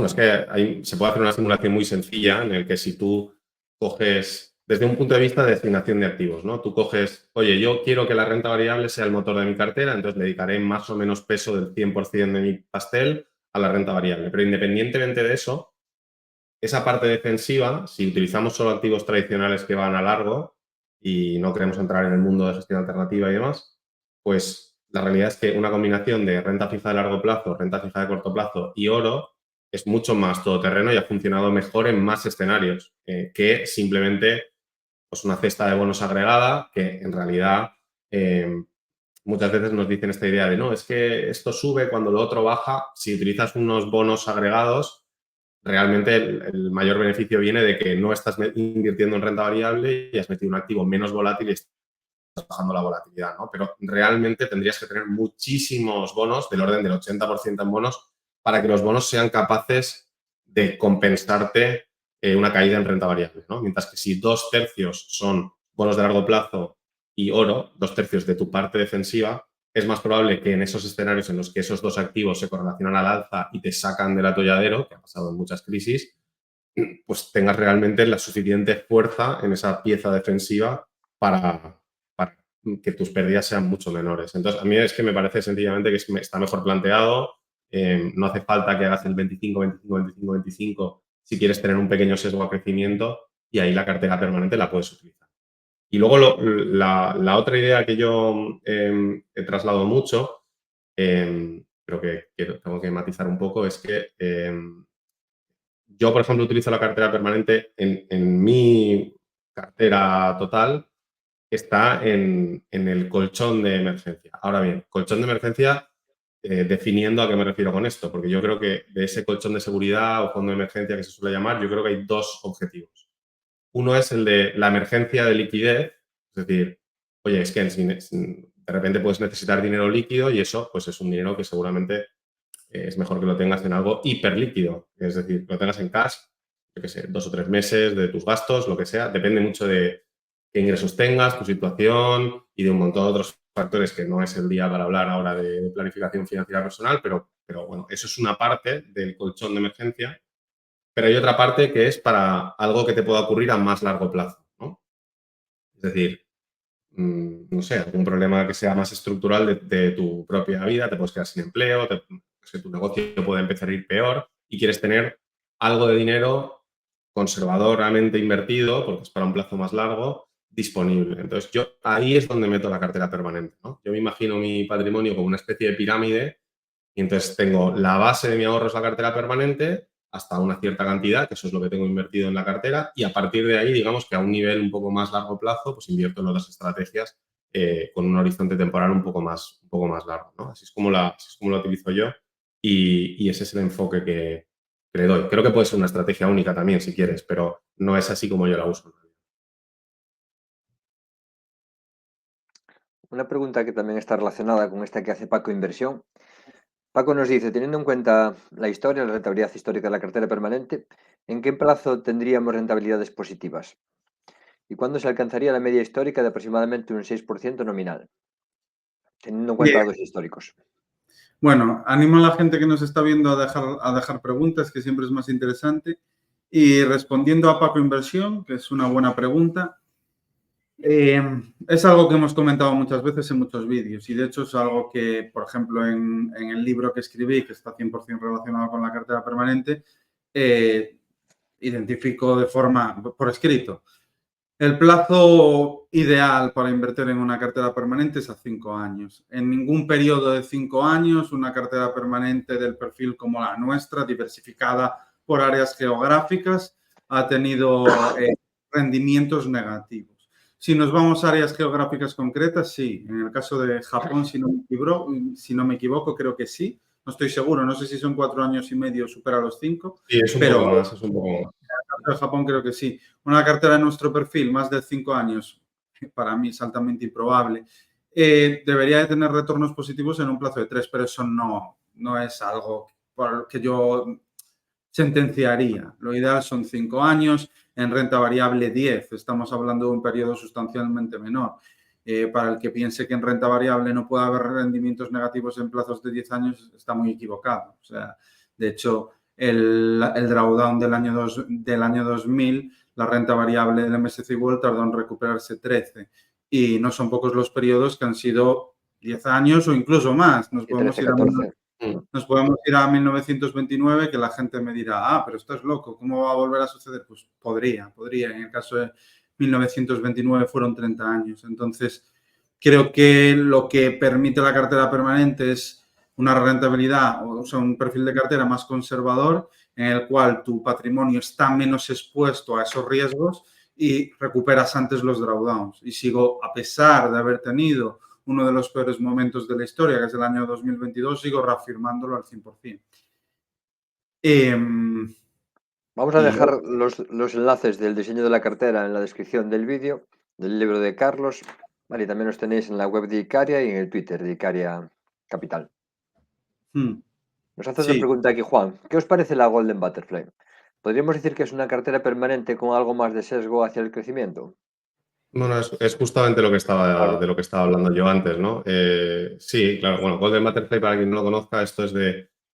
se puede hacer una simulación muy sencilla en el que si tú coges, desde un punto de vista de asignación de activos, ¿no? Tú coges, oye, yo quiero que la renta variable sea el motor de mi cartera, entonces le dedicaré más o menos peso del 100% de mi pastel a la renta variable. Pero independientemente de eso, esa parte defensiva, si utilizamos solo activos tradicionales que van a largo y no queremos entrar en el mundo de gestión alternativa y demás, pues la realidad es que una combinación de renta fija de largo plazo, renta fija de corto plazo y oro es mucho más todoterreno y ha funcionado mejor en más escenarios que simplemente pues, una cesta de bonos agregada que en realidad muchas veces nos dicen esta idea de no, es que esto sube cuando lo otro baja. Si utilizas unos bonos agregados, realmente el mayor beneficio viene de que no estás invirtiendo en renta variable y has metido un activo menos volátil y estás bajando la volatilidad, ¿no? Pero realmente tendrías que tener muchísimos bonos, del orden del 80% en bonos, para que los bonos sean capaces de compensarte una caída en renta variable, ¿no? Mientras que si 2/3 son bonos de largo plazo y oro, 2/3 de tu parte defensiva, es más probable que en esos escenarios en los que esos dos activos se correlacionan al alza y te sacan del atolladero, que ha pasado en muchas crisis, pues tengas realmente la suficiente fuerza en esa pieza defensiva para que tus pérdidas sean mucho menores. Entonces, a mí es que me parece sencillamente que está mejor planteado. No hace falta que hagas el 25, 25, 25, 25 si quieres tener un pequeño sesgo a crecimiento y ahí la cartera permanente la puedes utilizar. Y luego la otra idea que yo he trasladado mucho, pero que tengo que matizar un poco, es que yo, por ejemplo, utilizo la cartera permanente en mi cartera total, está en el colchón de emergencia. Ahora bien, colchón de emergencia, definiendo a qué me refiero con esto, porque yo creo que de ese colchón de seguridad o fondo de emergencia que se suele llamar, yo creo que hay dos objetivos. Uno es el de la emergencia de liquidez, es decir, oye, es que de repente puedes necesitar dinero líquido y eso pues es un dinero que seguramente es mejor que lo tengas en algo hiperlíquido, es decir, que lo tengas en cash, yo qué sé, 2 o 3 meses de tus gastos, lo que sea, depende mucho de qué ingresos tengas, tu situación y de un montón de otros factores que no es el día para hablar ahora de planificación financiera personal, pero bueno, eso es una parte del colchón de emergencia. Pero hay otra parte que es para algo que te pueda ocurrir a más largo plazo, ¿no? Es decir, no sé, algún problema que sea más estructural de tu propia vida, te puedes quedar sin empleo, tu negocio puede empezar a ir peor y quieres tener algo de dinero conservadoramente invertido, porque es para un plazo más largo, disponible. Entonces, yo ahí es donde meto la cartera permanente, ¿no? Yo me imagino mi patrimonio como una especie de pirámide y entonces tengo la base de mi ahorro es la cartera permanente hasta una cierta cantidad, que eso es lo que tengo invertido en la cartera, y a partir de ahí, digamos que a un nivel un poco más largo plazo, pues invierto en otras estrategias con un horizonte temporal un poco más largo, ¿no? Así es como la utilizo yo y ese es el enfoque que le doy. Creo que puede ser una estrategia única también, si quieres, pero no es así como yo la uso. Una pregunta que también está relacionada con esta que hace Paco Inversión. Paco nos dice, teniendo en cuenta la historia, la rentabilidad histórica de la cartera permanente, ¿en qué plazo tendríamos rentabilidades positivas? ¿Y cuándo se alcanzaría la media histórica de aproximadamente un 6% nominal? Teniendo en cuenta datos históricos. Bueno, animo a la gente que nos está viendo a dejar preguntas, que siempre es más interesante. Y respondiendo a Paco Inversión, que es una buena pregunta, es algo que hemos comentado muchas veces en muchos vídeos y de hecho es algo que, por ejemplo, en el libro que escribí, que está 100% relacionado con la cartera permanente, identifico de forma por escrito. El plazo ideal para invertir en una cartera permanente es a 5 años. En ningún periodo de 5 años, una cartera permanente del perfil como la nuestra, diversificada por áreas geográficas, ha tenido rendimientos negativos. Si nos vamos a áreas geográficas concretas, sí. En el caso de Japón, si no me equivoco, creo que sí. No estoy seguro, no sé si son 4 años y medio, supera los 5. Sí, es un poco más, es un poco más. En el caso de Japón creo que sí. Una cartera de nuestro perfil, más de 5 años, para mí es altamente improbable. Debería de tener retornos positivos en un plazo de 3, pero eso no es algo por lo que yo sentenciaría. Lo ideal son 5 años, en renta variable 10. Estamos hablando de un periodo sustancialmente menor. Para el que piense que en renta variable no puede haber rendimientos negativos en plazos de 10 años, está muy equivocado. O sea, de hecho, el drawdown del año 2000, la renta variable del MSCI World tardó en recuperarse 13. Y no son pocos los periodos que han sido 10 años o incluso más. Nos podemos 13, 14. Nos podemos ir a 1929, que la gente me dirá, pero estás loco, ¿cómo va a volver a suceder? Pues podría. En el caso de 1929 fueron 30 años. Entonces, creo que lo que permite la cartera permanente es una rentabilidad, o sea, un perfil de cartera más conservador, en el cual tu patrimonio está menos expuesto a esos riesgos y recuperas antes los drawdowns. Y sigo, a pesar de haber tenido uno de los peores momentos de la historia, que es el año 2022, sigo reafirmándolo al 100%. Vamos a dejar los enlaces del diseño de la cartera en la descripción del vídeo, del libro de Carlos. Vale, y también los tenéis en la web de Icaria y en el Twitter de Icaria Capital. Nos hace otra pregunta aquí, Juan. ¿Qué os parece la Golden Butterfly? ¿Podríamos decir que es una cartera permanente con algo más de sesgo hacia el crecimiento? Bueno, es justamente de lo que estaba hablando yo antes, ¿no? Sí, claro. Bueno, Golden Butterfly, para quien no lo conozca, esto es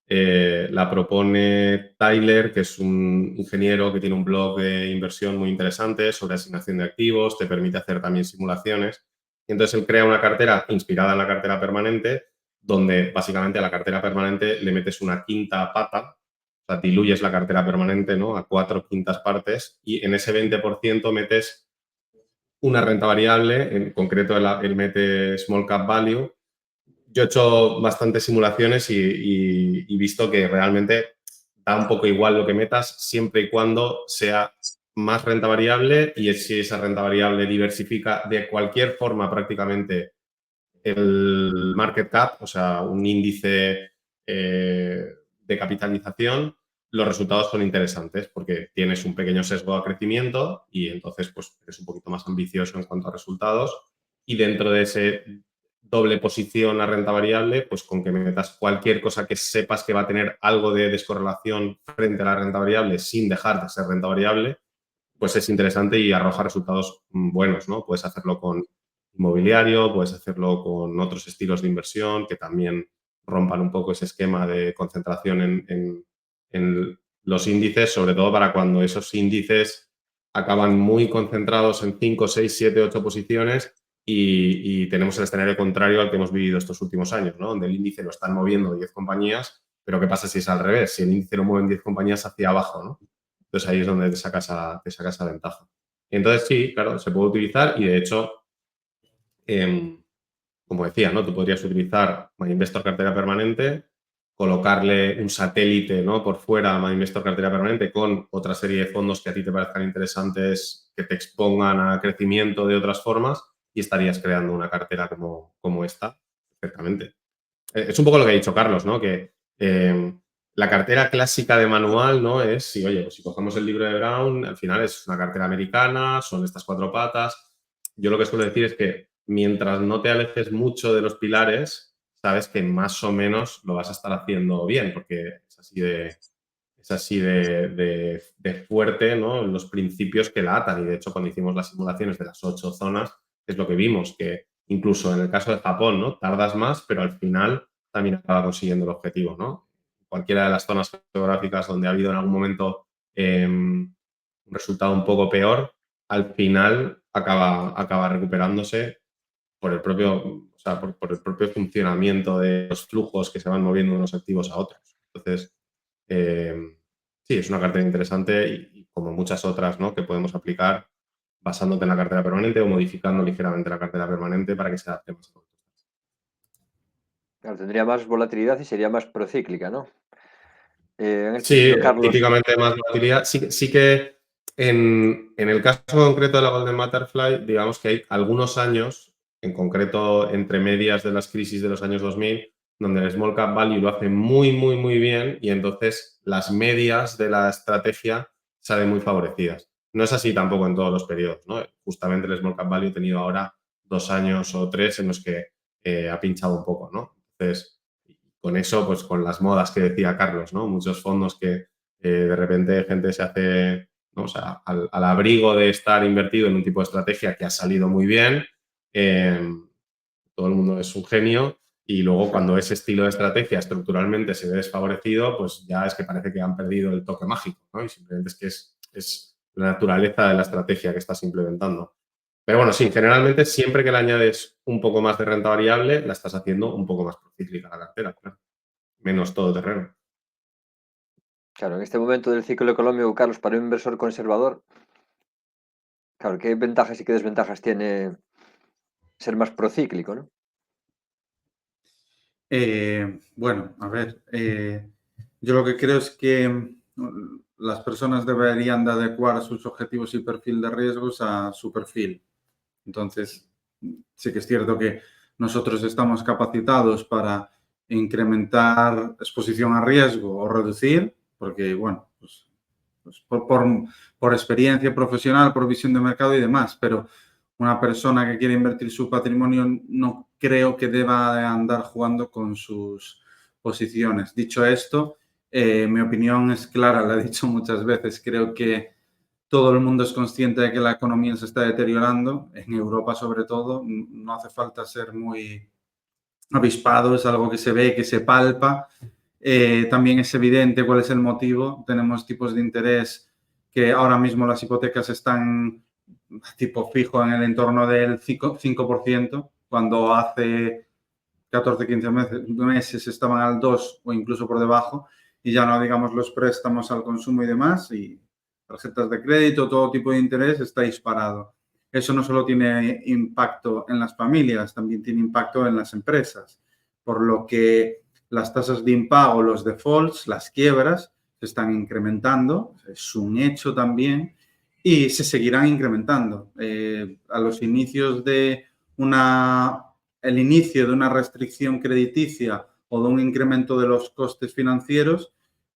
la propone Tyler, que es un ingeniero que tiene un blog de inversión muy interesante sobre asignación de activos, te permite hacer también simulaciones. Y entonces él crea una cartera inspirada en la cartera permanente, donde básicamente a la cartera permanente le metes una quinta pata, o sea, diluyes la cartera permanente, ¿no?, a 4 quintas partes y en ese 20% metes una renta variable, en concreto él mete Small Cap Value. Yo he hecho bastantes simulaciones y visto que realmente da un poco igual lo que metas, siempre y cuando sea más renta variable y si esa renta variable diversifica de cualquier forma prácticamente el market cap, o sea, un índice de capitalización, los resultados son interesantes porque tienes un pequeño sesgo a crecimiento y entonces pues eres un poquito más ambicioso en cuanto a resultados y dentro de ese doble posición a renta variable, pues con que metas cualquier cosa que sepas que va a tener algo de descorrelación frente a la renta variable sin dejar de ser renta variable, pues es interesante y arroja resultados buenos, ¿no? Puedes hacerlo con inmobiliario, puedes hacerlo con otros estilos de inversión que también rompan un poco ese esquema de concentración en los índices, sobre todo para cuando esos índices acaban muy concentrados en 5, 6, 7, 8 posiciones y tenemos el escenario contrario al que hemos vivido estos últimos años, ¿no? Donde el índice lo están moviendo 10 compañías, pero ¿qué pasa si es al revés? Si el índice lo mueven 10 compañías hacia abajo, ¿no? Entonces ahí es donde te sacas esa ventaja. Entonces sí, claro, se puede utilizar y de hecho, como decía, ¿no? Tú podrías utilizar MyInvestor cartera permanente, colocarle un satélite, ¿no?, por fuera a MyInvestor cartera permanente con otra serie de fondos que a ti te parezcan interesantes, que te expongan a crecimiento de otras formas y estarías creando una cartera como esta perfectamente. Es un poco lo que ha dicho Carlos, ¿no? Que la cartera clásica de manual, ¿no?, es, si, oye, pues si cogemos el libro de Brown, al final es una cartera americana, son estas 4 patas. Yo lo que suelo decir es que mientras no te alejes mucho de los pilares, sabes que más o menos lo vas a estar haciendo bien, porque es así de fuerte, ¿no?, los principios que la atan. Y de hecho, cuando hicimos las simulaciones de las 8 zonas, es lo que vimos, que incluso en el caso de Japón, ¿no?, tardas más, pero al final también acaba consiguiendo el objetivo, ¿no? Cualquiera de las zonas geográficas donde ha habido en algún momento un resultado un poco peor, al final acaba recuperándose por el propio, o sea, por el propio funcionamiento de los flujos que se van moviendo de unos activos a otros. Entonces, sí, es una cartera interesante y como muchas otras, ¿no?, que podemos aplicar basándote en la cartera permanente o modificando ligeramente la cartera permanente para que se adapte más a todo. Claro, tendría más volatilidad y sería más procíclica, ¿no? En este Sí, sentido, Carlos. típicamente más volatilidad. Sí que En el caso concreto de la Golden Butterfly, digamos que hay algunos años, en concreto entre medias de las crisis de los años 2000, donde el Small Cap Value lo hace muy, muy, muy bien y entonces las medias de la estrategia salen muy favorecidas. No es así tampoco en todos los periodos, ¿no? Justamente el Small Cap Value ha tenido ahora 2 años o 3 en los que ha pinchado un poco, ¿no? Entonces, con eso, pues con las modas que decía Carlos, ¿no? Muchos fondos que de repente gente se hace, ¿no? O sea, al abrigo de estar invertido en un tipo de estrategia que ha salido muy bien, todo el mundo es un genio y luego cuando ese estilo de estrategia estructuralmente se ve desfavorecido, pues ya es que parece que han perdido el toque mágico, ¿no? Y simplemente es que es la naturaleza de la estrategia que estás implementando. Pero bueno, sí, generalmente siempre que le añades un poco más de renta variable, la estás haciendo un poco más procíclica la cartera, claro. Menos todoterreno. Claro, en este momento del ciclo económico, Carlos, para un inversor conservador, claro, ¿qué ventajas y qué desventajas tiene ser más procíclico, ¿no? Bueno, a ver, yo lo que creo es que las personas deberían de adecuar sus objetivos y perfil de riesgos a su perfil. Entonces, sí que es cierto que nosotros estamos capacitados para incrementar exposición a riesgo o reducir, porque, bueno, pues por experiencia profesional, por visión de mercado y demás, pero una persona que quiere invertir su patrimonio no creo que deba de andar jugando con sus posiciones. Dicho esto, mi opinión es clara, la he dicho muchas veces, creo que todo el mundo es consciente de que la economía se está deteriorando, en Europa sobre todo, no hace falta ser muy avispado, es algo que se ve, que se palpa. También es evidente cuál es el motivo. Tenemos tipos de interés que ahora mismo las hipotecas están tipo fijo en el entorno del 5%, cuando hace 14, 15 meses estaban al 2 o incluso por debajo, y ya no digamos los préstamos al consumo y demás, y tarjetas de crédito, todo tipo de interés está disparado. Eso no solo tiene impacto en las familias, también tiene impacto en las empresas, por lo que las tasas de impago, los defaults, las quiebras, se están incrementando, es un hecho también, y se seguirán incrementando. A los inicios de el inicio de una restricción crediticia o de un incremento de los costes financieros,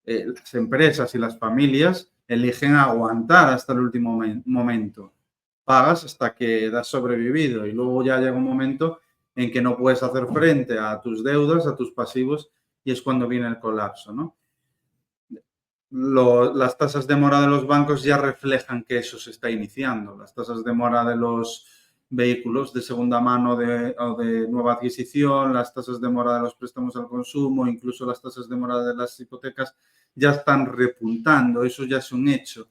las empresas y las familias eligen aguantar hasta el último momento. Pagas hasta que has sobrevivido y luego ya llega un momento en que no puedes hacer frente a tus deudas, a tus pasivos, y es cuando viene el colapso, ¿no? Las tasas de mora de los bancos ya reflejan que eso se está iniciando. Las tasas de mora de los vehículos de segunda mano o de nueva adquisición, las tasas de mora de los préstamos al consumo, incluso las tasas de mora de las hipotecas ya están repuntando. Eso ya es un hecho.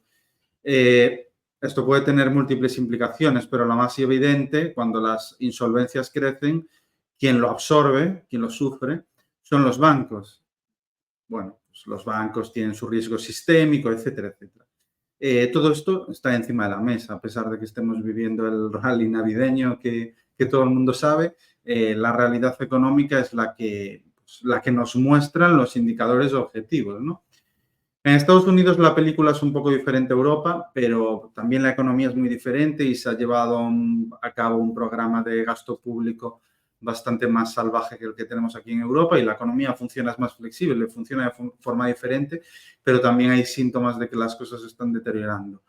Esto puede tener múltiples implicaciones, pero la más evidente, cuando las insolvencias crecen, quien lo absorbe, quien lo sufre, son los bancos. Bueno, pues los bancos tienen su riesgo sistémico, etcétera, etcétera. Todo esto está encima de la mesa, a pesar de que estemos viviendo el rally navideño que todo el mundo sabe, la realidad económica es la que nos muestran los indicadores objetivos, ¿no? En Estados Unidos la película es un poco diferente a Europa, pero también la economía es muy diferente y se ha llevado a cabo un programa de gasto público bastante más salvaje que el que tenemos aquí en Europa, y la economía funciona, es más flexible, funciona de forma diferente, pero también hay síntomas de que las cosas se están deteriorando.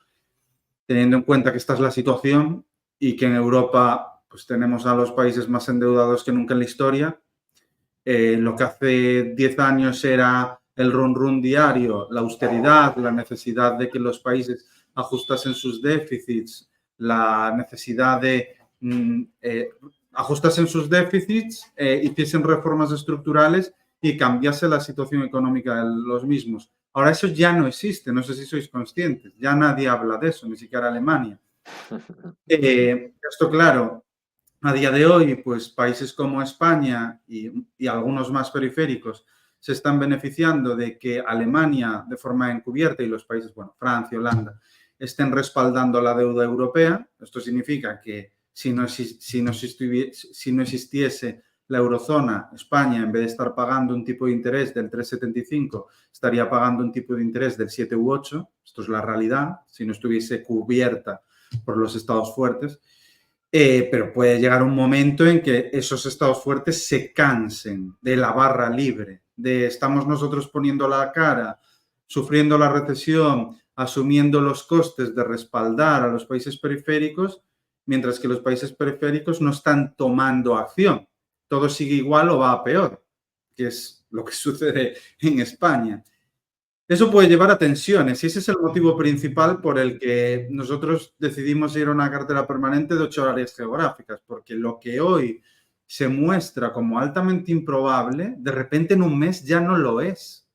Teniendo en cuenta que esta es la situación y que en Europa pues tenemos a los países más endeudados que nunca en la historia, lo que hace 10 años era el run diario, la austeridad, la necesidad de que los países ajustasen sus déficits, la necesidad de ajustasen sus déficits, hiciesen reformas estructurales y cambiase la situación económica de los mismos. Ahora eso ya no existe, no sé si sois conscientes, ya nadie habla de eso, ni siquiera Alemania. Esto, claro, a día de hoy, pues países como España y algunos más periféricos se están beneficiando de que Alemania, de forma encubierta, y los países, bueno, Francia, Holanda, estén respaldando la deuda europea. Esto significa que si no existiese la eurozona, España, en vez de estar pagando un tipo de interés del 3,75, estaría pagando un tipo de interés del 7 u 8. Esto es la realidad, si no estuviese cubierta por los estados fuertes. Pero puede llegar un momento en que esos estados fuertes se cansen de la barra libre, de estamos nosotros poniendo la cara, sufriendo la recesión, asumiendo los costes de respaldar a los países periféricos, mientras que los países periféricos no están tomando acción. Todo sigue igual o va a peor, que es lo que sucede en España. Eso puede llevar a tensiones y ese es el motivo principal por el que nosotros decidimos ir a una cartera permanente de 8 áreas geográficas, porque lo que hoy se muestra como altamente improbable, de repente en un mes ya no lo es.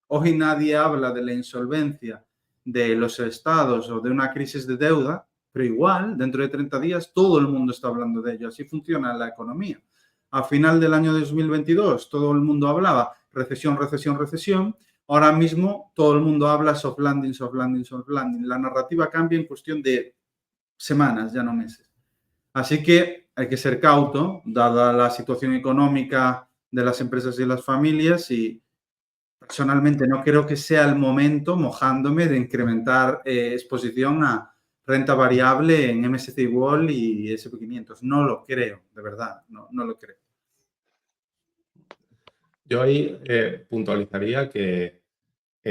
Hoy nadie habla de la insolvencia de los estados o de una crisis de deuda, pero igual, dentro de 30 días, todo el mundo está hablando de ello. Así funciona la economía. A final del año 2022, todo el mundo hablaba recesión, recesión, recesión. Ahora mismo todo el mundo habla soft landing, soft landing, soft landing. La narrativa cambia en cuestión de semanas, ya no meses. Así que hay que ser cauto, dada la situación económica de las empresas y las familias, y personalmente no creo que sea el momento, mojándome, de incrementar exposición a renta variable en MSCI World y S&P 500. No lo creo, de verdad, no lo creo. Yo ahí puntualizaría que, o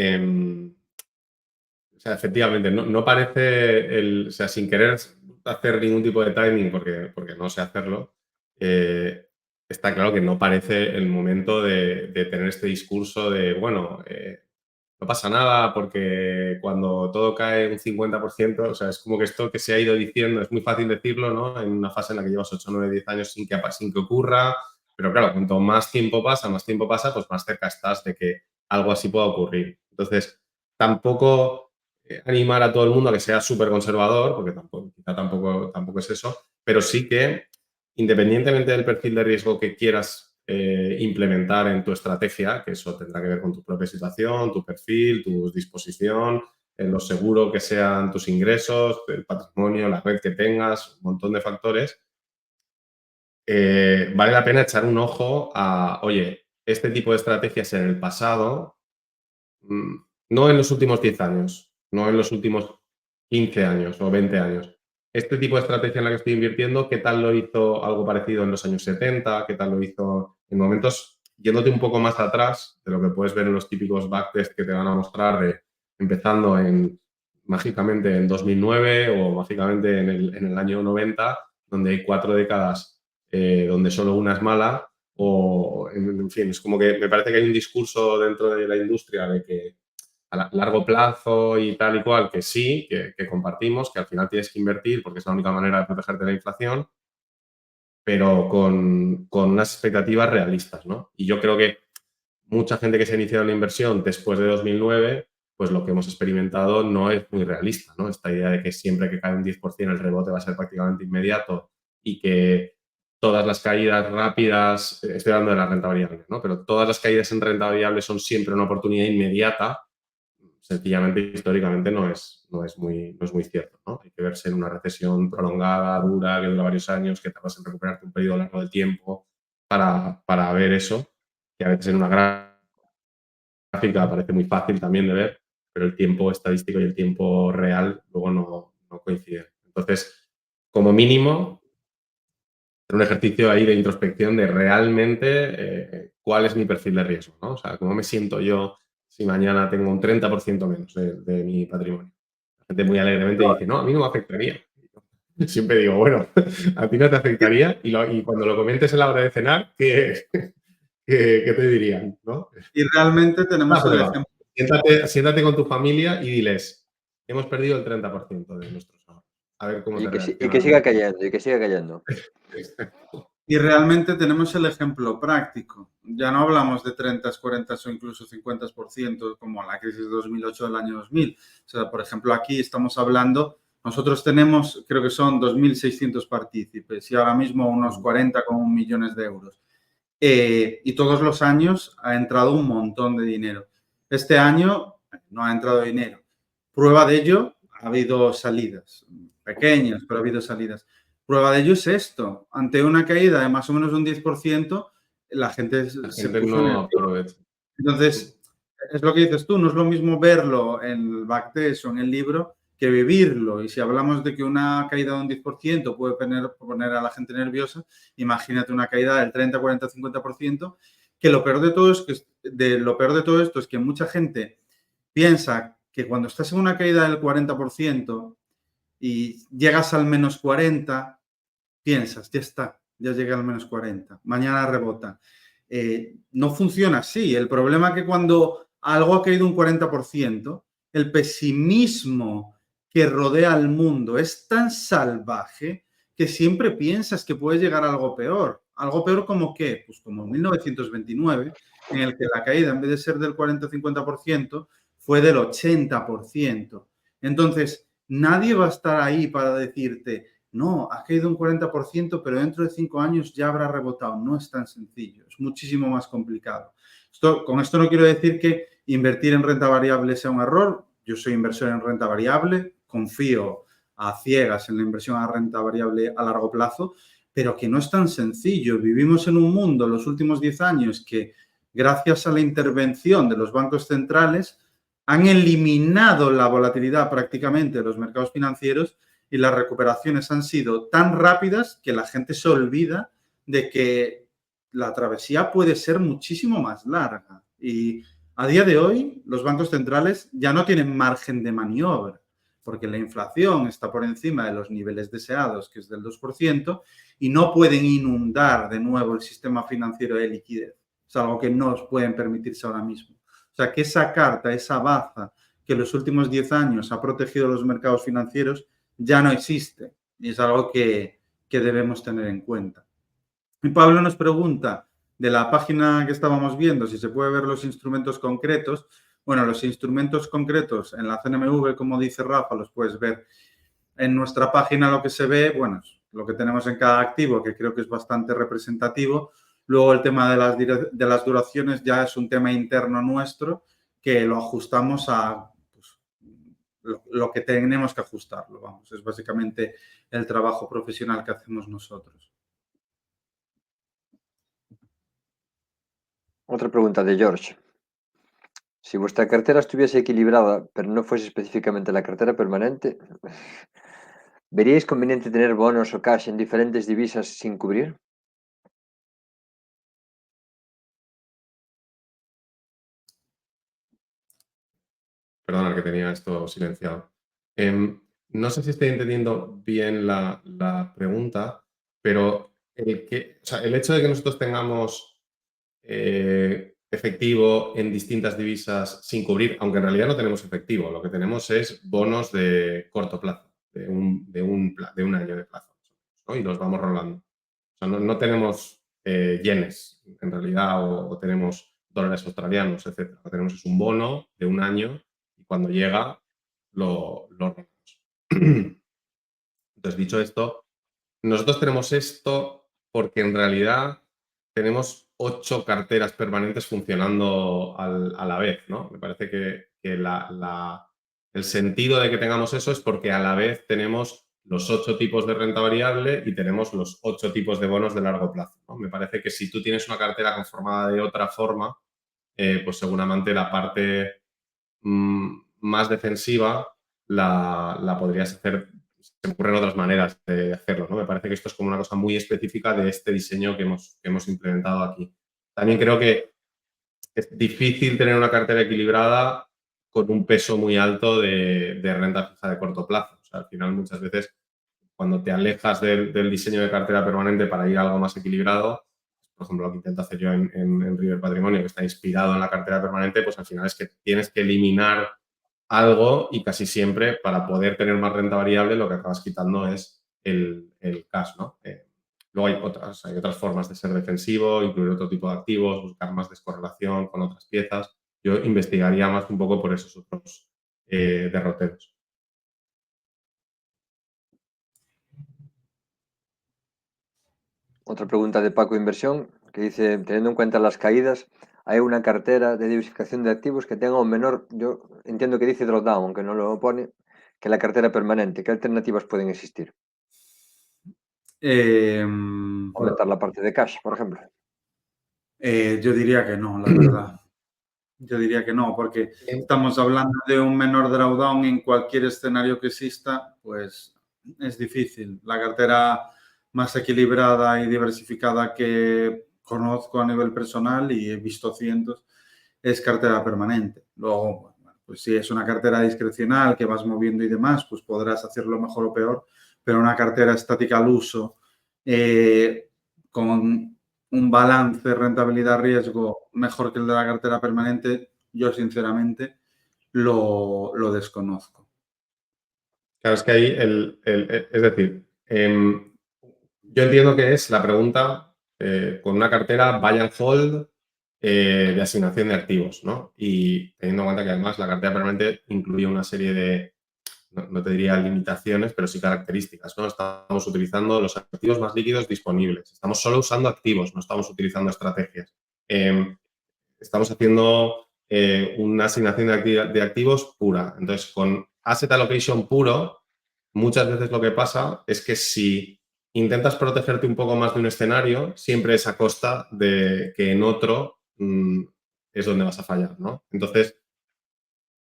sea, efectivamente, no parece, o sea, sin querer hacer ningún tipo de timing, porque no sé hacerlo, está claro que no parece el momento de tener este discurso de, bueno, no pasa nada porque cuando todo cae un 50%, o sea, es como que esto que se ha ido diciendo, es muy fácil decirlo, ¿no? En una fase en la que llevas 8, 9, 10 años sin que ocurra, pero claro, cuanto más tiempo pasa, pues más cerca estás de que algo así pueda ocurrir. Entonces, tampoco animar a todo el mundo a que sea súper conservador, porque quizá tampoco es eso, pero sí que, independientemente del perfil de riesgo que quieras implementar en tu estrategia, que eso tendrá que ver con tu propia situación, tu perfil, tu disposición, en lo seguro que sean tus ingresos, el patrimonio, la red que tengas, un montón de factores, vale la pena echar un ojo a, oye, este tipo de estrategias en el pasado, no en los últimos 10 años, no en los últimos 15 años o 20 años. Este tipo de estrategia en la que estoy invirtiendo, ¿qué tal lo hizo algo parecido en los años 70? ¿Qué tal lo hizo en momentos, yéndote un poco más atrás de lo que puedes ver en los típicos backtest que te van a mostrar, empezando mágicamente en 2009 o mágicamente en el año 90, donde hay 4 décadas donde solo una es mala? O, en fin, es como que me parece que hay un discurso dentro de la industria de que a largo plazo y tal y cual, que sí, que compartimos, que al final tienes que invertir porque es la única manera de protegerte de la inflación, pero con unas expectativas realistas, ¿no? Y yo creo que mucha gente que se ha iniciado en la inversión después de 2009, pues lo que hemos experimentado no es muy realista, ¿no? Esta idea de que siempre que cae un 10% el rebote va a ser prácticamente inmediato y que todas las caídas rápidas, estoy hablando de la renta variable, ¿no? Pero todas las caídas en renta variable son siempre una oportunidad inmediata. Sencillamente, históricamente no es muy cierto, ¿no? Hay que verse en una recesión prolongada, dura, que dura varios años, que tardas en recuperarte un periodo largo de tiempo para ver eso, que a veces en una gráfica parece muy fácil también de ver, pero el tiempo estadístico y el tiempo real luego no coinciden. Entonces, como mínimo, hacer un ejercicio ahí de introspección de realmente cuál es mi perfil de riesgo, ¿no? O sea, cómo me siento yo si mañana tengo un 30% menos de mi patrimonio. La gente muy alegremente dice, no, a mí no me afectaría. Siempre digo, bueno, a ti no te afectaría y cuando lo comentes en la hora de cenar, ¿qué te dirían? ¿No? Y realmente tenemos el ejemplo. Siéntate con tu familia y diles, hemos perdido el 30% de nuestros ahorros. A ver cómo te reaccionan. Y que siga cayendo, y que siga cayendo. Y realmente tenemos el ejemplo práctico. Ya no hablamos de 30, 40 o incluso 50% como la crisis de 2008 del año 2000. O sea, por ejemplo, aquí estamos hablando, nosotros tenemos, creo que son 2.600 partícipes y ahora mismo unos 40,1 millones de euros. Y todos los años ha entrado un montón de dinero. Este año no ha entrado dinero. Prueba de ello, ha habido salidas, pequeñas, pero ha habido salidas. Prueba de ello es esto. Ante una caída de más o menos un 10%, la gente La se gente puso no nerviosa. aprovecha. Entonces, es lo que dices tú, no es lo mismo verlo en el backtest o en el libro que vivirlo. Y si hablamos de que una caída de un 10% puede poner a la gente nerviosa, imagínate una caída del 30, 40, 50%, que lo peor de todo esto es que mucha gente piensa que cuando estás en una caída del 40% y llegas al menos 40, piensas, ya está, ya llegué al menos 40, mañana rebota. No funciona así. El problema es que cuando algo ha caído un 40%, el pesimismo que rodea al mundo es tan salvaje que siempre piensas que puede llegar a algo peor. ¿Algo peor como qué? Pues como 1929, en el que la caída, en vez de ser del 40 o 50%, fue del 80%. Entonces, nadie va a estar ahí para decirte, no, ha caído un 40%, pero dentro de 5 años ya habrá rebotado. No es tan sencillo, es muchísimo más complicado. Con esto no quiero decir que invertir en renta variable sea un error. Yo soy inversor en renta variable, confío a ciegas en la inversión a renta variable a largo plazo, pero que no es tan sencillo. Vivimos en un mundo los últimos 10 años que, gracias a la intervención de los bancos centrales, han eliminado la volatilidad prácticamente de los mercados financieros y las recuperaciones han sido tan rápidas que la gente se olvida de que la travesía puede ser muchísimo más larga. Y a día de hoy los bancos centrales ya no tienen margen de maniobra porque la inflación está por encima de los niveles deseados, que es del 2%, y no pueden inundar de nuevo el sistema financiero de liquidez. Es algo que no pueden permitirse ahora mismo. O sea, que esa carta, esa baza que en los últimos 10 años ha protegido los mercados financieros, ya no existe. Y es algo que debemos tener en cuenta. Y Pablo nos pregunta de la página que estábamos viendo si se puede ver los instrumentos concretos. Bueno, los instrumentos concretos en la CNMV, como dice Rafa, los puedes ver en nuestra página. Lo que se ve, bueno, es lo que tenemos en cada activo, que creo que es bastante representativo. Luego el tema de las duraciones ya es un tema interno nuestro que lo ajustamos a lo que tenemos que ajustarlo. Vamos, es básicamente el trabajo profesional que hacemos nosotros. Otra pregunta de George. Si vuestra cartera estuviese equilibrada, pero no fuese específicamente la cartera permanente, ¿veríais conveniente tener bonos o cash en diferentes divisas sin cubrir? Perdona que tenía esto silenciado. No sé si estoy entendiendo bien la pregunta, pero el hecho de que nosotros tengamos efectivo en distintas divisas sin cubrir, aunque en realidad no tenemos efectivo, lo que tenemos es bonos de corto plazo, de un año de plazo, ¿no? Y los vamos rolando. O sea, no tenemos yenes en realidad o tenemos dólares australianos, etc. Lo que tenemos es un bono de un año y cuando llega lo rolamos. Entonces, dicho esto, nosotros tenemos esto porque en realidad tenemos 8 carteras permanentes funcionando a la vez, ¿no? Me parece que el sentido de que tengamos eso es porque a la vez tenemos los 8 tipos de renta variable y tenemos los 8 tipos de bonos de largo plazo, ¿no? Me parece que si tú tienes una cartera conformada de otra forma, pues seguramente la parte más defensiva la podrías hacer. Se me ocurren otras maneras de hacerlo, ¿no? Me parece que esto es como una cosa muy específica de este diseño que hemos implementado aquí. También creo que es difícil tener una cartera equilibrada con un peso muy alto de renta fija de corto plazo. O sea, al final muchas veces cuando te alejas del diseño de cartera permanente para ir a algo más equilibrado, por ejemplo, lo que intento hacer yo en River Patrimonio, que está inspirado en la cartera permanente, pues al final es que tienes que eliminar algo y casi siempre para poder tener más renta variable lo que acabas quitando es el cash, ¿no? Luego hay otras formas de ser defensivo, incluir otro tipo de activos, buscar más descorrelación con otras piezas. Yo investigaría más un poco por esos otros derroteros. Otra pregunta de Paco Inversión, que dice, teniendo en cuenta las caídas, ¿hay una cartera de diversificación de activos que tenga un menor, yo entiendo que dice drawdown, aunque no lo pone, que la cartera permanente? ¿Qué alternativas pueden existir? Aumentar la parte de cash, por ejemplo. Yo diría que no, la verdad. Yo diría que no, porque estamos hablando de un menor drawdown en cualquier escenario que exista, pues es difícil. La cartera más equilibrada y diversificada que conozco a nivel personal, y he visto cientos, es cartera permanente. Luego, bueno, pues si es una cartera discrecional que vas moviendo y demás, pues podrás hacerlo mejor o peor, pero una cartera estática al uso, con un balance rentabilidad-riesgo mejor que el de la cartera permanente, yo sinceramente lo desconozco. Claro, es que ahí, es decir, yo entiendo que es la pregunta con una cartera buy and hold de asignación de activos, ¿no? Y teniendo en cuenta que además la cartera permanente incluye una serie de, no te diría limitaciones, pero sí características, ¿no? Estamos utilizando los activos más líquidos disponibles. Estamos solo usando activos, no estamos utilizando estrategias. Estamos haciendo una asignación de activos pura. Entonces, con asset allocation puro, muchas veces lo que pasa es que si intentas protegerte un poco más de un escenario, siempre es a costa de que en otro es donde vas a fallar, ¿no? Entonces,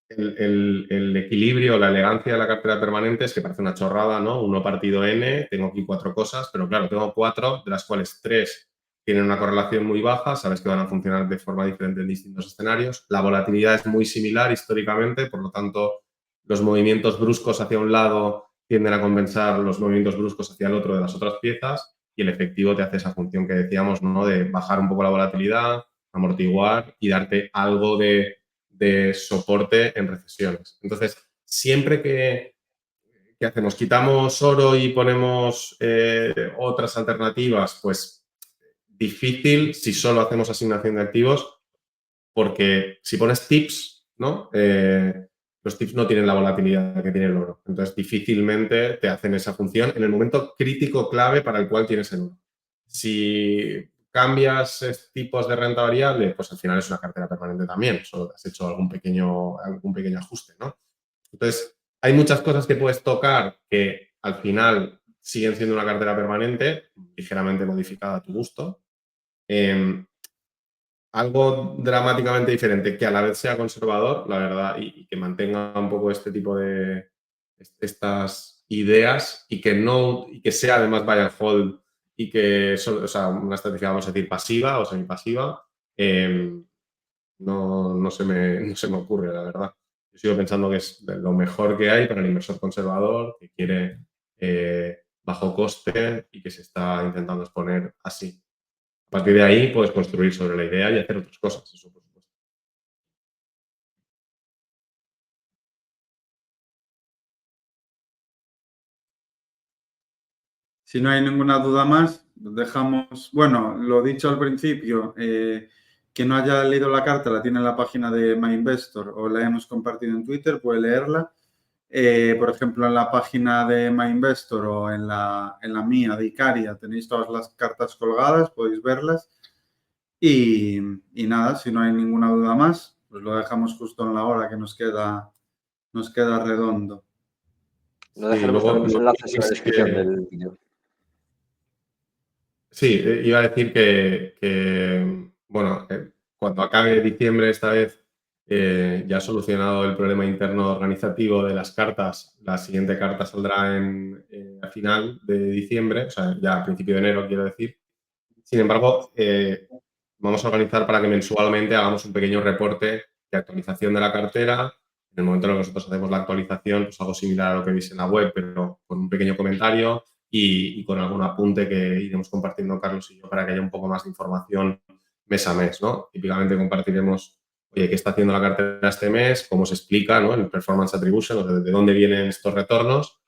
el equilibrio, la elegancia de la cartera permanente es que parece una chorrada, ¿no? 1 partido n, tengo aquí 4 cosas, pero claro, tengo 4, de las cuales 3 tienen una correlación muy baja, sabes que van a funcionar de forma diferente en distintos escenarios. La volatilidad es muy similar históricamente, por lo tanto, los movimientos bruscos hacia un lado tienden a compensar los movimientos bruscos hacia el otro de las otras piezas, y el efectivo te hace esa función que decíamos, ¿no? De bajar un poco la volatilidad, amortiguar y darte algo de soporte en recesiones. Entonces, siempre que hacemos, quitamos oro y ponemos otras alternativas, pues difícil si solo hacemos asignación de activos, porque si pones tips, ¿no? Los tips no tienen la volatilidad que tiene el oro. Entonces, difícilmente te hacen esa función en el momento crítico clave para el cual tienes el oro. Si cambias tipos de renta variable, pues al final es una cartera permanente también, solo has hecho algún pequeño ajuste, ¿no? Entonces, hay muchas cosas que puedes tocar que al final siguen siendo una cartera permanente, ligeramente modificada a tu gusto. Algo dramáticamente diferente que a la vez sea conservador, la verdad, y que mantenga un poco este tipo de estas ideas y que sea además buy and hold y que, o sea, una estrategia, vamos a decir, pasiva o semipasiva, no se me ocurre, la verdad. Yo sigo pensando que es lo mejor que hay para el inversor conservador que quiere bajo coste y que se está intentando exponer así. A partir de ahí puedes construir sobre la idea y hacer otras cosas, eso por supuesto. Si no hay ninguna duda más, dejamos, bueno, lo dicho al principio, que no haya leído la carta la tiene en la página de MyInvestor o la hemos compartido en Twitter, puede leerla. Por ejemplo, en la página de MyInvestor o en la mía de Icaria tenéis todas las cartas colgadas, podéis verlas. Y nada, si no hay ninguna duda más, pues lo dejamos justo en la hora que nos queda redondo. Lo Sí, dejaremos luego también los enlaces en la sí descripción del vídeo. sí, iba a decir bueno, cuando acabe diciembre esta vez, ya solucionado el problema interno organizativo de las cartas, la siguiente carta saldrá a final de diciembre, o sea, ya a principio de enero, quiero decir. Sin embargo, vamos a organizar para que mensualmente hagamos un pequeño reporte de actualización de la cartera. En el momento en el que nosotros hacemos la actualización, pues algo similar a lo que veis en la web, pero con un pequeño comentario y con algún apunte que iremos compartiendo Carlos y yo para que haya un poco más de información mes a mes, ¿no? Típicamente compartiremos, oye, qué está haciendo la cartera este mes, cómo se explica, ¿no? El performance attribution, o sea, de dónde vienen estos retornos,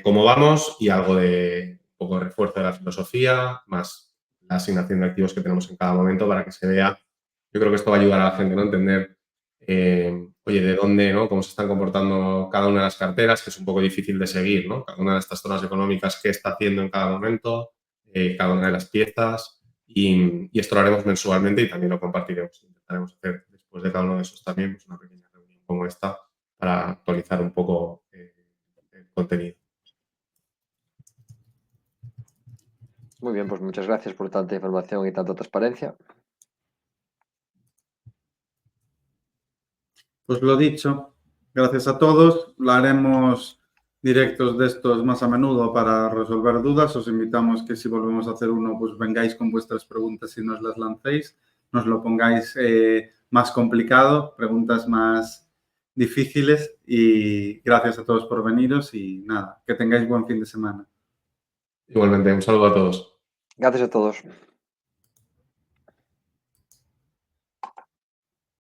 cómo vamos y algo de un poco de refuerzo de la filosofía, más la asignación de activos que tenemos en cada momento para que se vea. Yo creo que esto va a ayudar a la gente, ¿no? A entender, oye, de dónde, ¿no? Cómo se están comportando cada una de las carteras, que es un poco difícil de seguir, ¿no? Cada una de estas zonas económicas, qué está haciendo en cada momento, cada una de las piezas, y esto lo haremos mensualmente y también lo compartiremos. Intentaremos hacer después de cada uno de esos también pues, una pequeña reunión como esta para actualizar un poco el contenido. Muy bien. bien, pues muchas gracias por tanta información y tanta transparencia. Pues lo dicho, gracias a todos. Lo haremos directos de estos más a menudo para resolver dudas. Os invitamos que si volvemos a hacer uno, pues vengáis con vuestras preguntas y nos las lancéis. Nos lo pongáis más complicado, preguntas más difíciles, y gracias a todos por veniros y nada, que tengáis buen fin de semana. Igualmente, un saludo a todos. Gracias a todos.